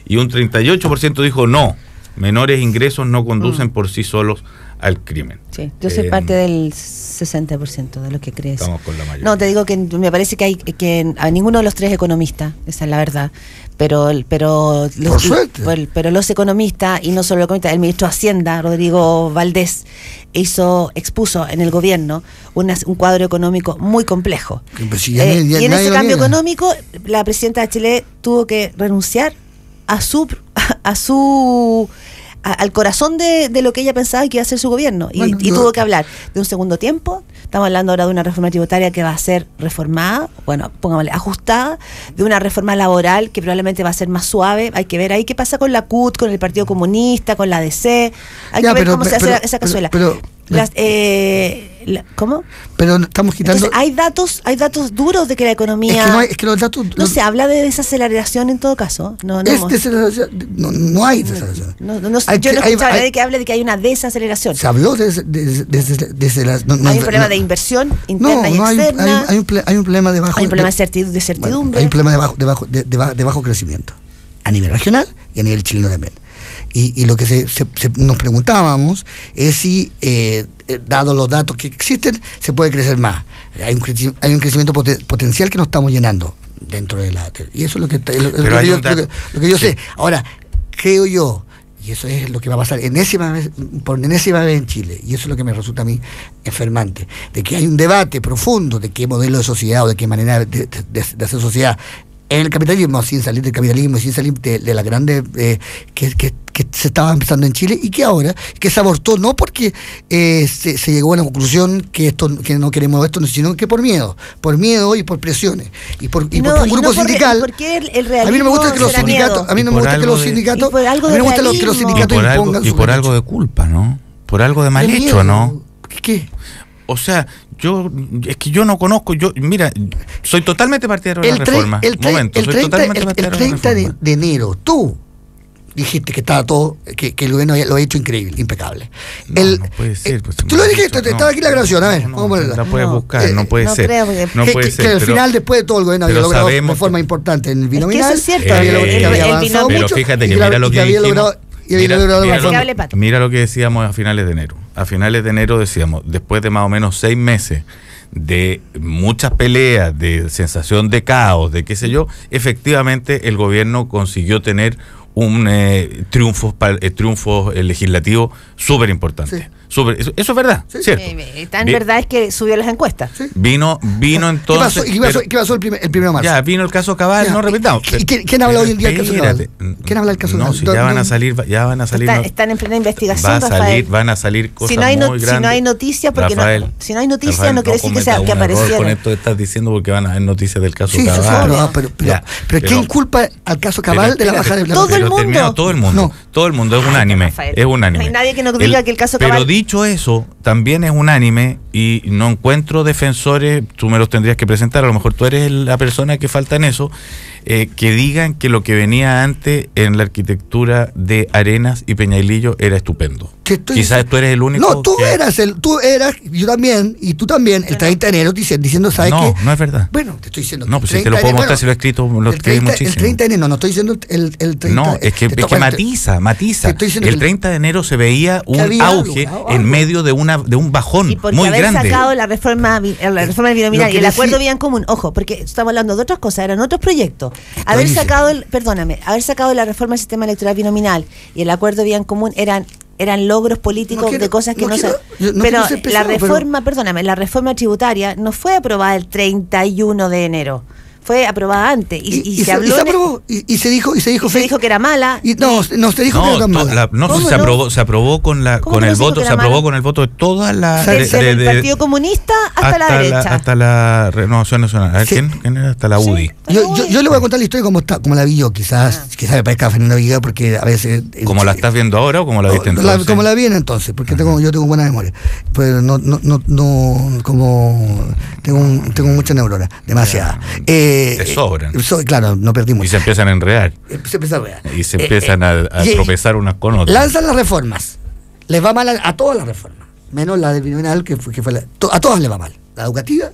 Y un 38% dijo no, menores ingresos no conducen por sí solos al crimen. Sí, yo soy parte del 60% de lo que crees. Estamos con la mayoría. No, te digo que me parece que a ninguno de los tres economistas, esa es la verdad, pero los economistas, y no solo los economistas, el ministro de Hacienda, Rodrigo Valdés, expuso en el gobierno un cuadro económico muy complejo. Y en ese cambio económico, la presidenta de Chile tuvo que renunciar al corazón de lo que ella pensaba que iba a ser su gobierno, y tuvo que hablar de un segundo tiempo. Estamos hablando ahora de una reforma tributaria que va a ser reformada, pongámosle, ajustada, de una reforma laboral que probablemente va a ser más suave. Hay que ver ahí qué pasa con la CUT, con el Partido Comunista, con la DC. Hay que ver cómo se hace esa cazuela. ¿Cómo? Pero estamos quitando... Entonces, hay datos duros de que la economía... Es que los datos... No se habla de desaceleración en todo caso. No hay desaceleración. Yo no he escuchado de que hable de que hay una desaceleración. Se habló desde las... hay un problema de inversión interna y externa. Hay un problema de bajo... Hay un problema de certidumbre. Hay un problema de bajo crecimiento. A nivel regional y a nivel chileno también. Y lo que nos preguntábamos es si, dado los datos que existen, se puede crecer más. Hay un crecimiento potencial que no estamos llenando dentro de la... Y eso es lo que yo sé. Ahora, creo yo, y eso es lo que va a pasar por enésima vez en Chile, y eso es lo que me resulta a mí enfermante, de que hay un debate profundo de qué modelo de sociedad o de qué manera de hacer sociedad en el capitalismo, sin salir del capitalismo, sin salir de la grande que se estaba empezando en Chile, y que ahora que se abortó no porque se llegó a la conclusión que no queremos esto, sino que por miedo y por presiones y por un grupo sindical. Porque el realismo, a mí no me gusta que los sindicatos impongan y por algo de culpa, ¿no? Por algo de mal hecho, ¿no? ¿Qué? O sea, es que yo no conozco, mira, soy totalmente partidario de la reforma. El 30 de enero, tú dijiste que estaba todo, que el gobierno lo ha hecho increíble, impecable. No puede ser. Tú lo dijiste, estaba aquí la grabación, a ver, vamos a ponerla. La puedes buscar, no puede ser. No puede ser. Que al final, después de todo, el gobierno había logrado de forma importante en el binominal. Es que eso es cierto, pero fíjate que mira lo que dijimos. Mira lo que decíamos a finales de enero. A finales de enero decíamos, después de más o menos 6 meses de muchas peleas, de sensación de caos, de qué sé yo, efectivamente el gobierno consiguió tener un triunfo legislativo súper importante. Sí. Eso es verdad, ¿cierto? Tan verdad es que subió las encuestas. Sí. Vino entonces... ¿Qué pasó el 1 de marzo? Ya, vino el caso Cabal, no repitamos. ¿Quién habla hoy en día del caso Cabal? ¿Quién habla del caso Cabal? No, si ya van a salir... Están en plena investigación, Rafael. Van a salir cosas muy grandes. Si no hay noticias, porque Rafael, si no hay noticias no quiere decir que aparecieron. Con esto estás diciendo porque van a haber noticias del caso Cabal. Pero ¿quién culpa al caso Cabal de la bajada de la... Todo el mundo. Todo el mundo, es unánime. No hay nadie que no diga que el caso Cabal... Pero dicho eso, también es unánime y no encuentro defensores, tú me los tendrías que presentar, a lo mejor tú eres la persona que falta en eso, que digan que lo que venía antes en la arquitectura de Arenas y Peñalillo era estupendo. Quizás tú eres el único. No, tú eras, yo también, y tú también, el 30 de enero diciendo, ¿sabes qué? No es verdad. Bueno, te estoy diciendo. No, pues si te lo puedo mostrar, si lo he escrito, lo escribí muchísimo. El 30 de enero, no estoy diciendo el 30. No, es que matiza. El 30 de enero se veía un auge en medio de un bajón muy grande. Y sacado la reforma del binominal y el acuerdo bien común, ojo, porque estamos hablando de otras cosas, eran otros proyectos. Haber sacado la reforma del sistema electoral binominal y el acuerdo bien común eran logros políticos de cosas que pero la reforma tributaria no fue aprobada el 31 de enero. Fue aprobada antes y se habló y se dijo que era mala. Se dijo que era tan mala. Se aprobó con el voto de todas las desde el Partido Comunista hasta la derecha. Hasta la Renovación Nacional. A ver, ¿quién era? Hasta la UDI. Yo le voy a contar la historia como la vi yo, quizás me parezca Fernanda Villegas, porque a veces... ¿Como la estás viendo ahora o como la viste entonces? Como la vi entonces, porque yo tengo buena memoria. Pues tengo muchas neuronas, demasiadas. Te sobran. Claro, no perdimos. Y se empiezan a enredar. Y se empiezan a tropezar unas con otras. Lanzan las reformas. Les va mal a todas las reformas. Menos la del binominal, que fue a todas les va mal. La educativa,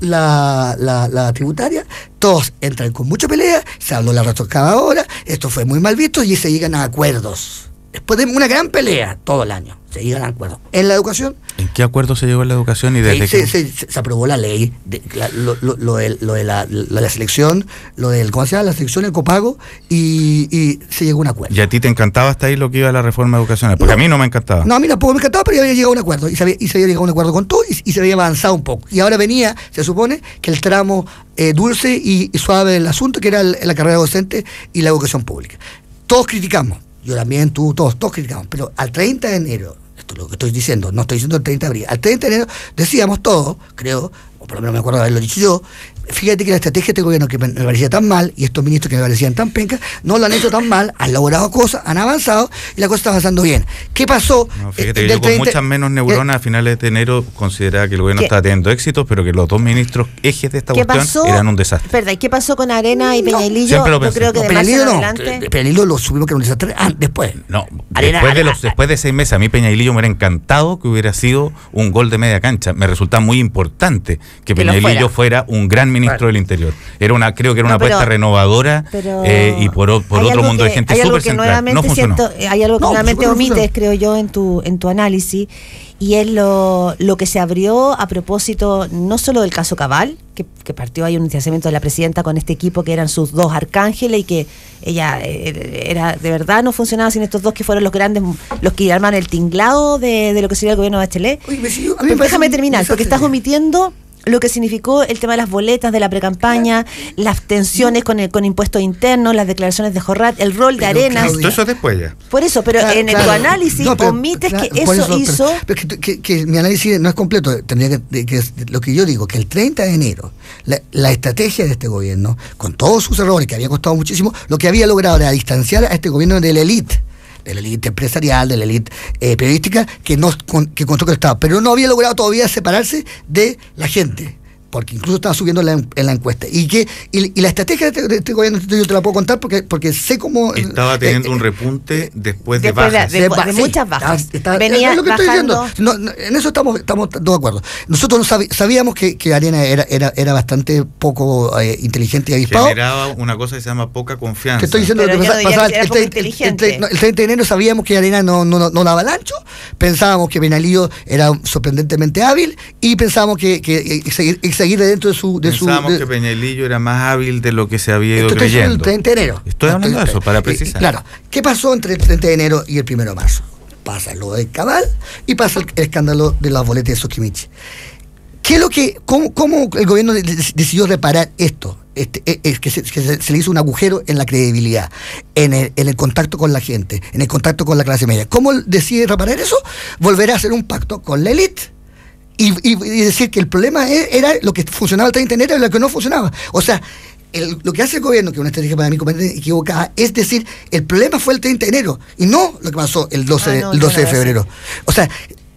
la tributaria, todos entran con mucha pelea, se habló la retocada ahora, esto fue muy mal visto y se llegan a acuerdos. Después de una gran pelea todo el año, se llegan a acuerdos. En la educación... ¿En qué acuerdo se llegó en la educación? Y desde se aprobó la ley, lo de la selección, ¿cómo se llama? La selección, el copago, y se llegó a un acuerdo. ¿Y a ti te encantaba hasta ahí lo que iba a la reforma educacional? Porque a mí no me encantaba. No, a mí tampoco me encantaba, pero ya había llegado a un acuerdo, y se había llegado a un acuerdo con todo, y se había avanzado un poco. Y ahora venía, se supone, que el tramo dulce y suave del asunto, que era la carrera docente y la educación pública. Todos criticamos. Yo también, todos criticamos, pero al 30 de enero, esto es lo que estoy diciendo, no estoy diciendo el 30 de abril, al 30 de enero decíamos todos, creo, o por lo menos me acuerdo de haberlo dicho yo, fíjate que la estrategia de este gobierno que me parecía tan mal, y estos ministros que me parecían tan pencas, no lo han hecho tan mal, han logrado cosas, han avanzado, y la cosa está avanzando bien. ¿Qué pasó? No, fíjate que yo con muchas menos neuronas a finales de enero consideraba que el gobierno estaba teniendo éxitos, pero que los dos ministros ejes de esta cuestión eran un desastre. ¿Verdad? ¿Y qué pasó con Arena y Peñailillo? Yo creo que de más en adelante... Peñailillo lo supimos que era un desastre después. No, después de 6 meses, a mí Peñailillo me hubiera encantado que hubiera sido un gol de media cancha. Me resulta muy importante que Peñailillo fuera un gran ministro del Interior. Creo que era una apuesta renovadora y por otro mundo de gente súper central. No funcionó. Hay algo que nuevamente omites, creo yo, en tu análisis, y es lo que se abrió a propósito no solo del caso Cabal, que partió ahí un distanciamiento de la presidenta con este equipo que eran sus dos arcángeles, y que ella era de verdad no funcionaba sin estos dos que fueron los grandes, los que arman el tinglado de lo que sería el gobierno de Bachelet. Déjame terminar, porque estás omitiendo lo que significó el tema de las boletas de la precampaña, las tensiones con impuestos internos, las declaraciones de Jorrat, el rol de Arenas. Todo eso después ya. Por eso, pero en tu análisis omites que eso hizo... Que mi análisis no es completo. Tendría que lo que yo digo, que el 30 de enero, la estrategia de este gobierno, con todos sus errores, que había costado muchísimo, lo que había logrado era distanciar a este gobierno de la élite empresarial, de la élite periodística que contó que estaba, pero no había logrado todavía separarse de la gente, porque incluso estaba subiendo en la encuesta. Y la estrategia de este gobierno, yo te la puedo contar porque sé cómo... Estaba teniendo un repunte después de bajas. De muchas bajas. Venía lo que estoy diciendo. En eso estamos todos de acuerdo. Nosotros sabíamos que Arena era bastante poco inteligente y avispado. Generaba una cosa que se llama poca confianza. Te estoy diciendo pero lo que pasaba el 30 de enero. Sabíamos que Arena no daba el ancho. Pensábamos que Peñailillo era sorprendentemente hábil, y pensábamos que seguir dentro de su... Pensábamos que Peñailillo era más hábil de lo que se había ido creyendo. El 30 de enero. Estoy hablando de eso, para precisar. Claro. ¿Qué pasó entre el 30 de enero y el 1 de marzo? Pasa lo de Cabal y pasa el escándalo de las boletas de Soquimich. ¿Cómo el gobierno decidió reparar esto? Es que se le hizo un agujero en la credibilidad, en el contacto con la gente, en el contacto con la clase media. ¿Cómo decide reparar eso? Volver a hacer un pacto con la élite. Y decir que el problema era lo que funcionaba el 30 de enero y lo que no funcionaba. O sea, lo que hace el gobierno, que es una estrategia para mí completamente equivocada, es decir, el problema fue el 30 de enero y no lo que pasó el 12 de febrero. O sea,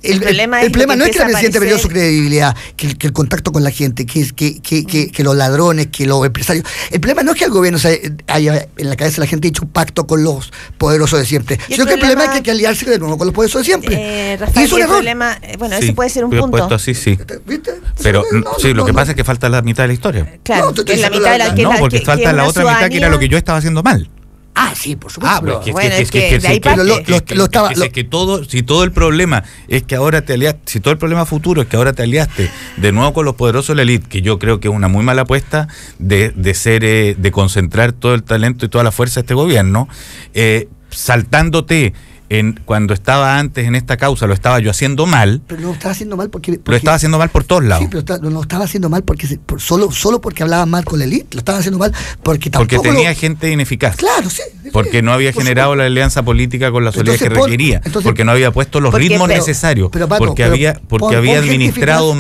el problema no es que la presidenta perdió su credibilidad, que el contacto con la gente, que los ladrones, que los empresarios. El problema no es que el gobierno haya en la cabeza de la gente hecho un pacto con los poderosos de siempre, sino que el problema es que hay que aliarse de nuevo con los poderosos de siempre. Rafael, y es un error. Bueno, ese puede ser un punto. Puesto así, sí. ¿Viste? Pero lo que pasa es que falta la mitad de la historia. Claro, que es la mitad de la que... No, porque falta la otra mitad, que era lo que yo estaba haciendo mal. Ah, sí, por supuesto. Si todo el problema es que ahora te aliaste, si todo el problema futuro es que ahora te aliaste de nuevo con los poderosos de la élite, que yo creo que es una muy mala apuesta de concentrar todo el talento y toda la fuerza de este gobierno, saltándote cuando estaba antes en esta causa, lo estaba yo haciendo mal. Pero lo estaba haciendo mal porque lo estaba haciendo mal por todos lados. Sí, pero no lo estaba haciendo mal solo porque hablaba mal con la élite. Lo estaba haciendo mal porque tenía gente ineficaz. Claro, sí. Porque no había generado la alianza política con la solidez que requería. Porque no había puesto los ritmos necesarios. Porque había administrado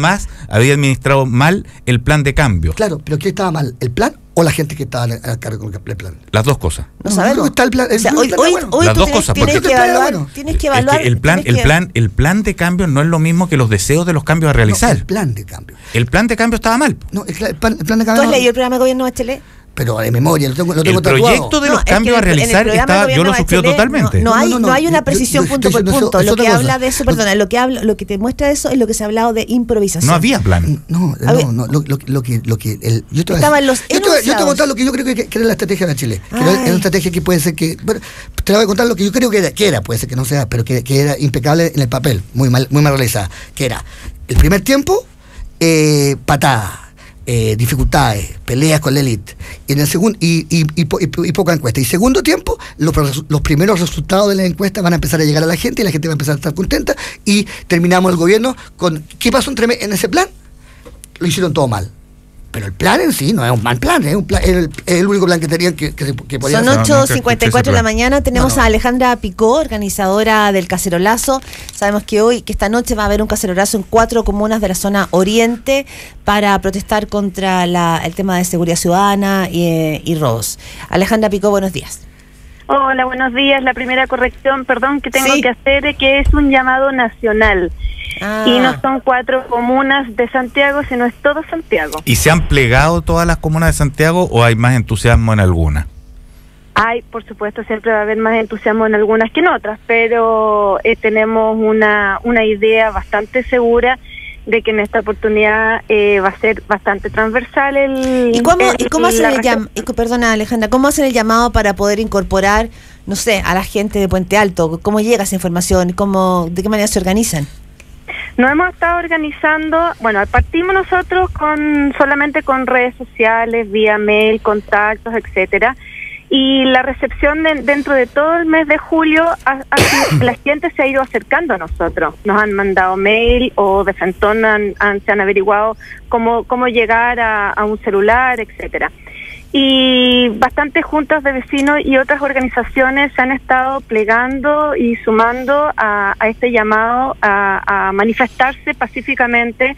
mal el plan de cambio. Claro, pero ¿qué estaba mal? ¿El plan o la gente que estaba a cargo del plan? Las dos cosas. No sabemos. Está el plan, hoy las dos cosas. Tienes que evaluar. Es que el plan de cambio no es lo mismo que los deseos de los cambios a realizar. El plan de cambio. El plan de cambio estaba mal. No, el plan de cambio. ¿Tú has leído el programa de gobierno de Bachelet? Pero de memoria, lo tengo el tatuado. Proyecto de los cambios a realizar yo lo suscribo totalmente. No hay una precisión punto por punto. Lo que habla de eso, perdona, lo que te muestra eso es lo que se ha hablado de improvisación. No había plan. Yo te voy a contar lo que yo creo que era la estrategia de Chile. Que era una estrategia que puede ser que... Bueno, te voy a contar lo que yo creo que era, puede ser que no sea, pero que era impecable en el papel, muy mal realizada. Que era el primer tiempo, patada. Dificultades, peleas con la élite, y en el segundo y poca encuesta. Y segundo tiempo, los primeros resultados de la encuesta van a empezar a llegar a la gente y la gente va a empezar a estar contenta, y terminamos el gobierno con... ¿Qué pasó en ese plan? Lo hicieron todo mal. Pero el plan en sí no es un mal plan, es el único plan que tenían que podía Son hacer. 8:54 de la mañana. Tenemos a Alejandra Picó, organizadora del cacerolazo. Sabemos que esta noche va a haber un cacerolazo en 4 comunas de la zona oriente para protestar contra el tema de seguridad ciudadana y robos. Alejandra Picó, buenos días. Hola, buenos días. La primera corrección, perdón, que tengo que hacer es que es un llamado nacional. Y no son 4 comunas de Santiago, sino es todo Santiago. ¿Y se han plegado todas las comunas de Santiago o hay más entusiasmo en alguna? Hay, por supuesto, siempre va a haber más entusiasmo en algunas que en otras, pero tenemos una idea bastante segura de que en esta oportunidad va a ser bastante transversal ¿Cómo hacen perdona, Alejandra, ¿cómo hacen el llamado para poder incorporar, no sé, a la gente de Puente Alto? ¿Cómo llega esa información? ¿De qué manera se organizan? Nos hemos estado organizando, bueno, partimos nosotros solamente con redes sociales, vía mail, contactos, etcétera, y la recepción dentro de todo el mes de julio, la gente se ha ido acercando a nosotros, nos han mandado mail o de Fentón se han averiguado cómo llegar a un celular, etcétera. Y bastantes juntas de vecinos y otras organizaciones se han estado plegando y sumando a este llamado a manifestarse pacíficamente.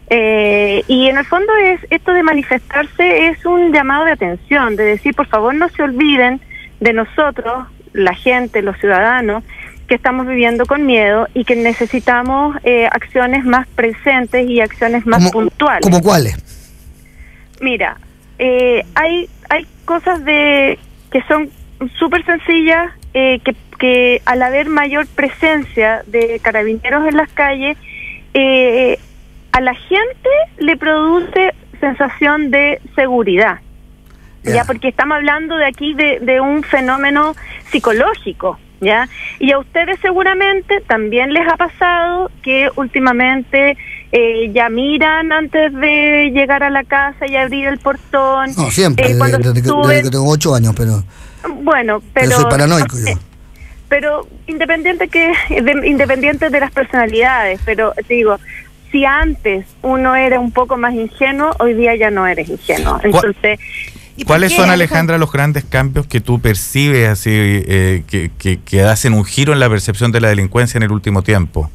Y en el fondo esto de manifestarse es un llamado de atención, de decir, por favor, no se olviden de nosotros, la gente, los ciudadanos, que estamos viviendo con miedo y que necesitamos acciones más presentes y acciones más puntuales. ¿Cómo cuáles? Mira, hay cosas que son súper sencillas, que al haber mayor presencia de carabineros en las calles, a la gente le produce sensación de seguridad, ya, porque estamos hablando de aquí de un fenómeno psicológico, ya, y a ustedes seguramente también les ha pasado que últimamente ya miran antes de llegar a la casa y abrir el portón. No, siempre, desde que tengo 8 años, pero... Bueno, pero soy paranoico yo. Pero independiente de las personalidades, pero te digo, si antes uno era un poco más ingenuo, hoy día ya no eres ingenuo. Entonces, ¿cuáles son, Alejandra, los grandes cambios que tú percibes así que hacen un giro en la percepción de la delincuencia en el último tiempo?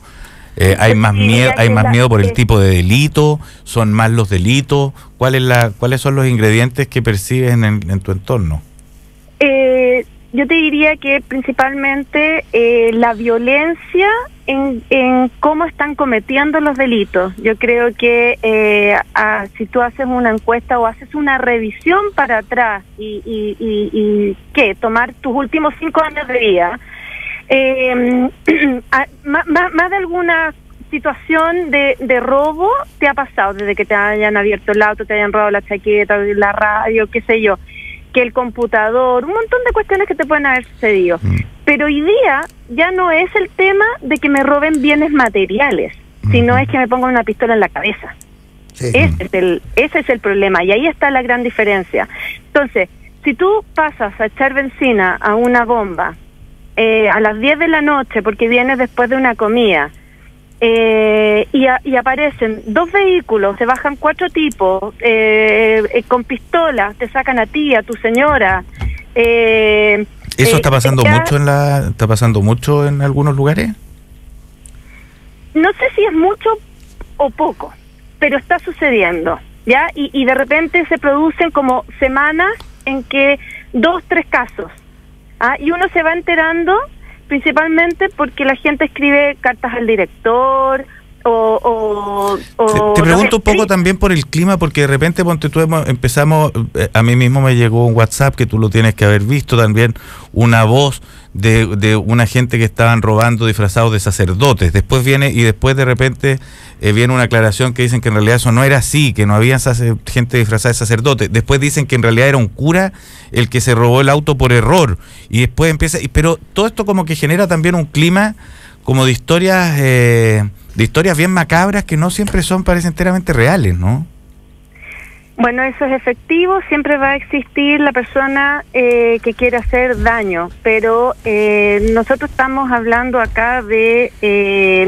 ¿Hay más miedo por el tipo de delito? ¿Son más los delitos? ¿Cuáles son los ingredientes que percibes en tu entorno? Yo te diría que principalmente la violencia en cómo están cometiendo los delitos. Yo creo que si tú haces una encuesta o haces una revisión para atrás y tomar tus últimos 5 años de vida, más de alguna situación de robo te ha pasado, desde que te hayan abierto el auto, te hayan robado la chaqueta, la radio, qué sé yo, que el computador, un montón de cuestiones que te pueden haber sucedido. Pero hoy día ya no es el tema de que me roben bienes materiales, sino es que me pongan una pistola en la cabeza. Sí. Ese es el problema, y ahí está la gran diferencia. Entonces, si tú pasas a echar benzina a una bomba a las 10 de la noche porque vienes después de una comida, y aparecen 2 vehículos, se bajan 4 tipos con pistolas, te sacan a ti, a tu señora. ¿Eso está pasando mucho en algunos lugares? No sé si es mucho o poco, pero está sucediendo, ¿ya? Y de repente se producen como semanas en que 2, 3 casos, y uno se va enterando principalmente porque la gente escribe cartas al director te pregunto un poco también por el clima, porque de repente empezamos, a mí mismo me llegó un WhatsApp que tú lo tienes que haber visto también, una voz de una gente que estaban robando disfrazados de sacerdotes. Después de repente viene una aclaración que dicen que en realidad eso no era así, que no había gente disfrazada de sacerdote. Después dicen que en realidad era un cura el que se robó el auto por error, y después empieza, pero todo esto como que genera también un clima como de historias bien macabras que no siempre parecen enteramente reales, ¿no? Bueno, eso es efectivo, siempre va a existir la persona que quiere hacer daño, pero nosotros estamos hablando acá de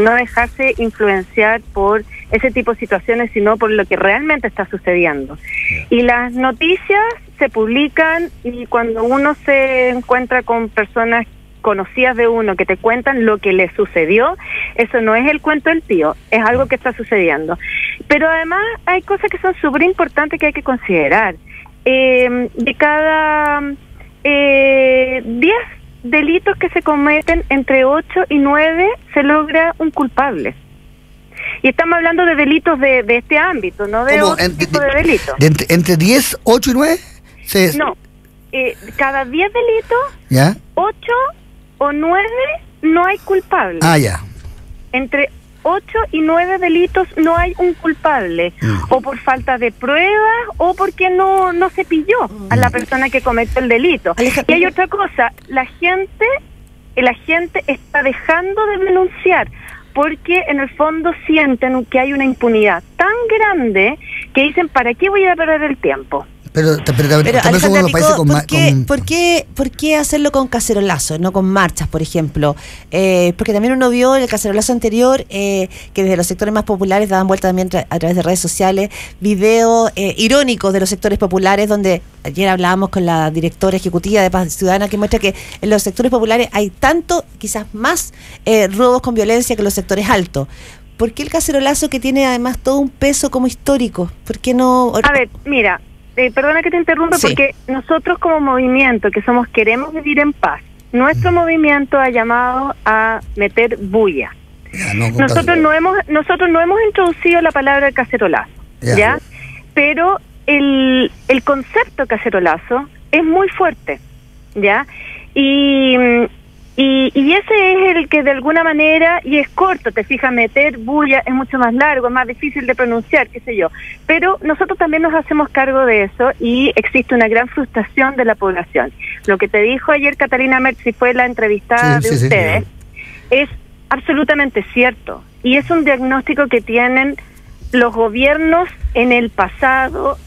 no dejarse influenciar por ese tipo de situaciones, sino por lo que realmente está sucediendo. Y las noticias se publican, y cuando uno se encuentra con personas conocidas de uno que te cuentan lo que le sucedió, eso no es el cuento del tío, es algo que está sucediendo. Pero además hay cosas que son súper importantes que hay que considerar. De cada 10 delitos que se cometen, entre 8 y 9 se logra un culpable. Y estamos hablando de delitos de este ámbito, no de otro tipo de delitos. ¿Entre 10, 8 y 9? No, cada 10 delitos, ¿ya? 8 o 9 no hay culpable. Ah, ya. Entre 8 y 9 delitos no hay un culpable, o por falta de pruebas, o porque no se pilló a la persona que cometió el delito. Y hay otra cosa, la gente está dejando de denunciar, porque en el fondo sienten que hay una impunidad tan grande que dicen, ¿para qué voy a perder el tiempo? Pero también somos unos países ¿por qué hacerlo con cacerolazo, no con marchas, por ejemplo? Porque también uno vio en el cacerolazo anterior que desde los sectores más populares daban vuelta también a través de redes sociales videos irónicos de los sectores populares, donde ayer hablábamos con la directora ejecutiva de Paz Ciudadana, que muestra que en los sectores populares hay tanto, quizás más, robos con violencia que en los sectores altos. ¿Por qué el cacerolazo, que tiene además todo un peso como histórico? ¿Por qué no...? A ver, mira... perdona que te interrumpa, sí. Porque nosotros como movimiento que somos Queremos Vivir en Paz, nuestro movimiento ha llamado a meter bulla. Nosotros no hemos introducido la palabra cacerolazo, ¿ya? Pero el concepto cacerolazo es muy fuerte, ¿ya? Y ese es el que de alguna manera, y es corto, te fijas, meter bulla es mucho más largo, es más difícil de pronunciar, qué sé yo. Pero nosotros también nos hacemos cargo de eso, y existe una gran frustración de la población. Lo que te dijo ayer Catalina Merz, si fue la entrevistada de ustedes, es absolutamente cierto. Y es un diagnóstico que tienen los gobiernos en el pasado,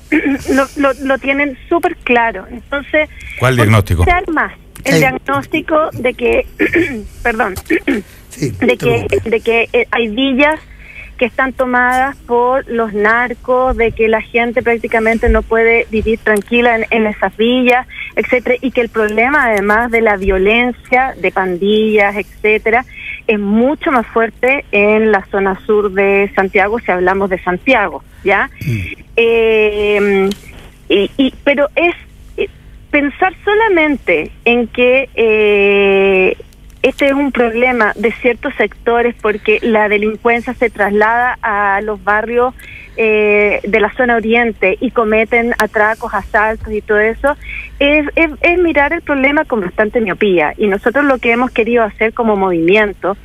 lo tienen súper claro. Entonces, ¿cuál diagnóstico? Más. El diagnóstico de que, perdón, de que hay villas que están tomadas por los narcos, de que la gente prácticamente no puede vivir tranquila en esas villas, etcétera, y que el problema, además de la violencia, de pandillas, etcétera, es mucho más fuerte en la zona sur de Santiago, si hablamos de Santiago, ¿ya? Pero es pensar solamente en que este es un problema de ciertos sectores porque la delincuencia se traslada a los barrios de la zona oriente y cometen atracos, asaltos y todo eso, es mirar el problema con bastante miopía. Y nosotros lo que hemos querido hacer como movimiento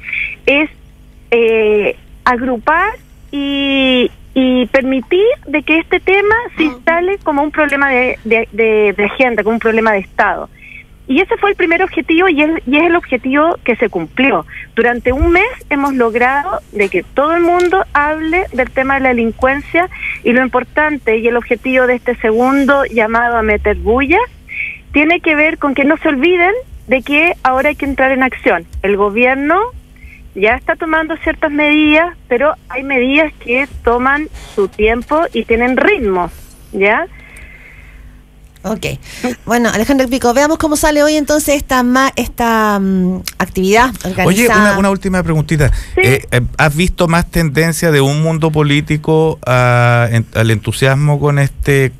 es agrupar y permitir de que este tema se instale como un problema de agenda, como un problema de Estado. Y ese fue el primer objetivo, y es el objetivo que se cumplió. Durante un mes hemos logrado de que todo el mundo hable del tema de la delincuencia, y lo importante y el objetivo de este segundo llamado a meter bulla tiene que ver con que no se olviden de que ahora hay que entrar en acción. El gobierno ya está tomando ciertas medidas, pero hay medidas que toman su tiempo y tienen ritmo, ¿ya? Ok. Bueno, Alejandra Pico, veamos cómo sale hoy entonces esta actividad organizada. Oye, una última preguntita. ¿Sí? ¿Has visto más tendencia de un mundo político al entusiasmo con este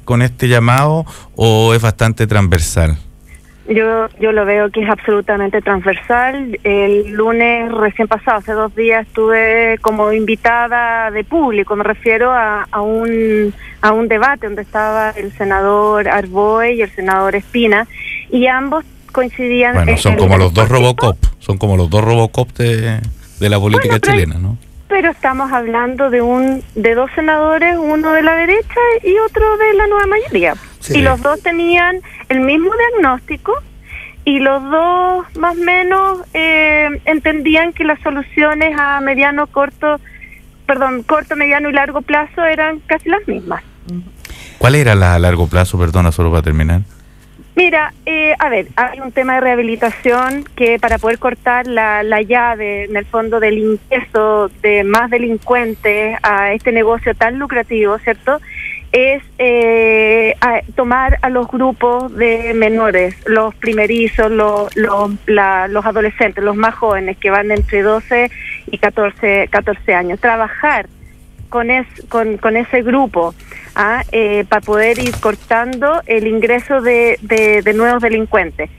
llamado, o es bastante transversal? Yo lo veo que es absolutamente transversal. El lunes recién pasado, hace 2 días, estuve como invitada de público, me refiero a un debate donde estaba el senador Arboe y el senador Espina, y ambos coincidían. Bueno, son como los dos Robocop, de la política chilena, ¿no? Pero estamos hablando de 2 senadores, uno de la derecha y otro de la nueva mayoría. Sí. Y los dos tenían el mismo diagnóstico, y los dos más o menos entendían que las soluciones a corto, mediano y largo plazo eran casi las mismas. ¿Cuál era la a largo plazo, perdona, solo para terminar? Mira, a ver, hay un tema de rehabilitación que para poder cortar la llave, en el fondo, del ingreso de más delincuentes a este negocio tan lucrativo, ¿cierto?, es tomar a los grupos de menores, los primerizos, los adolescentes, los más jóvenes, que van de entre 12 y 14 años, trabajar con ese grupo, para poder ir cortando el ingreso de nuevos delincuentes.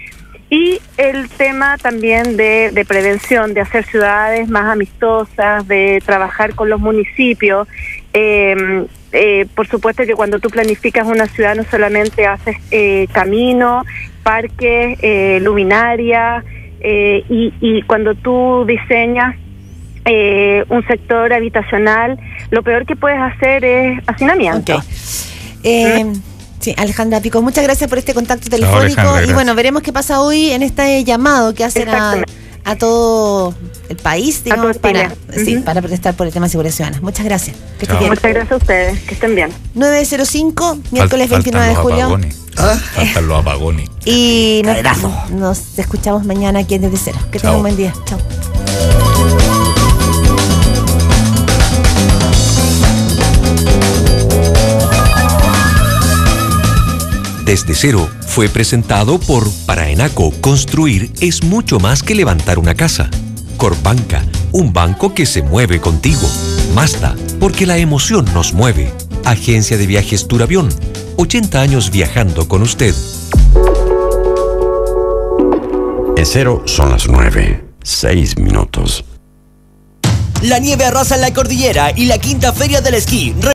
Y el tema también de prevención, de hacer ciudades más amistosas, de trabajar con los municipios. Por supuesto que cuando tú planificas una ciudad no solamente haces caminos, parques, luminarias, y cuando tú diseñas un sector habitacional, lo peor que puedes hacer es hacinamiento. Sí, Alejandra Pico, muchas gracias por este contacto telefónico. Y bueno, veremos qué pasa hoy en este llamado que hacen a todo el país, digamos, para protestar por el tema de seguridad ciudadana. Muchas gracias. Que estén bien. Muchas gracias a ustedes, que estén bien. 9:05, miércoles 29 de julio. Faltan los apagones. Y nos escuchamos mañana aquí en Desde Cero. Que tengan un buen día. Chao. Desde Cero fue presentado por Para Enaco, construir es mucho más que levantar una casa. Corbanca, un banco que se mueve contigo. Mazda, porque la emoción nos mueve. Agencia de Viajes Turavión, 80 años viajando con usted. En Cero son las 9:06. La nieve arrasa en la cordillera y la quinta feria del esquí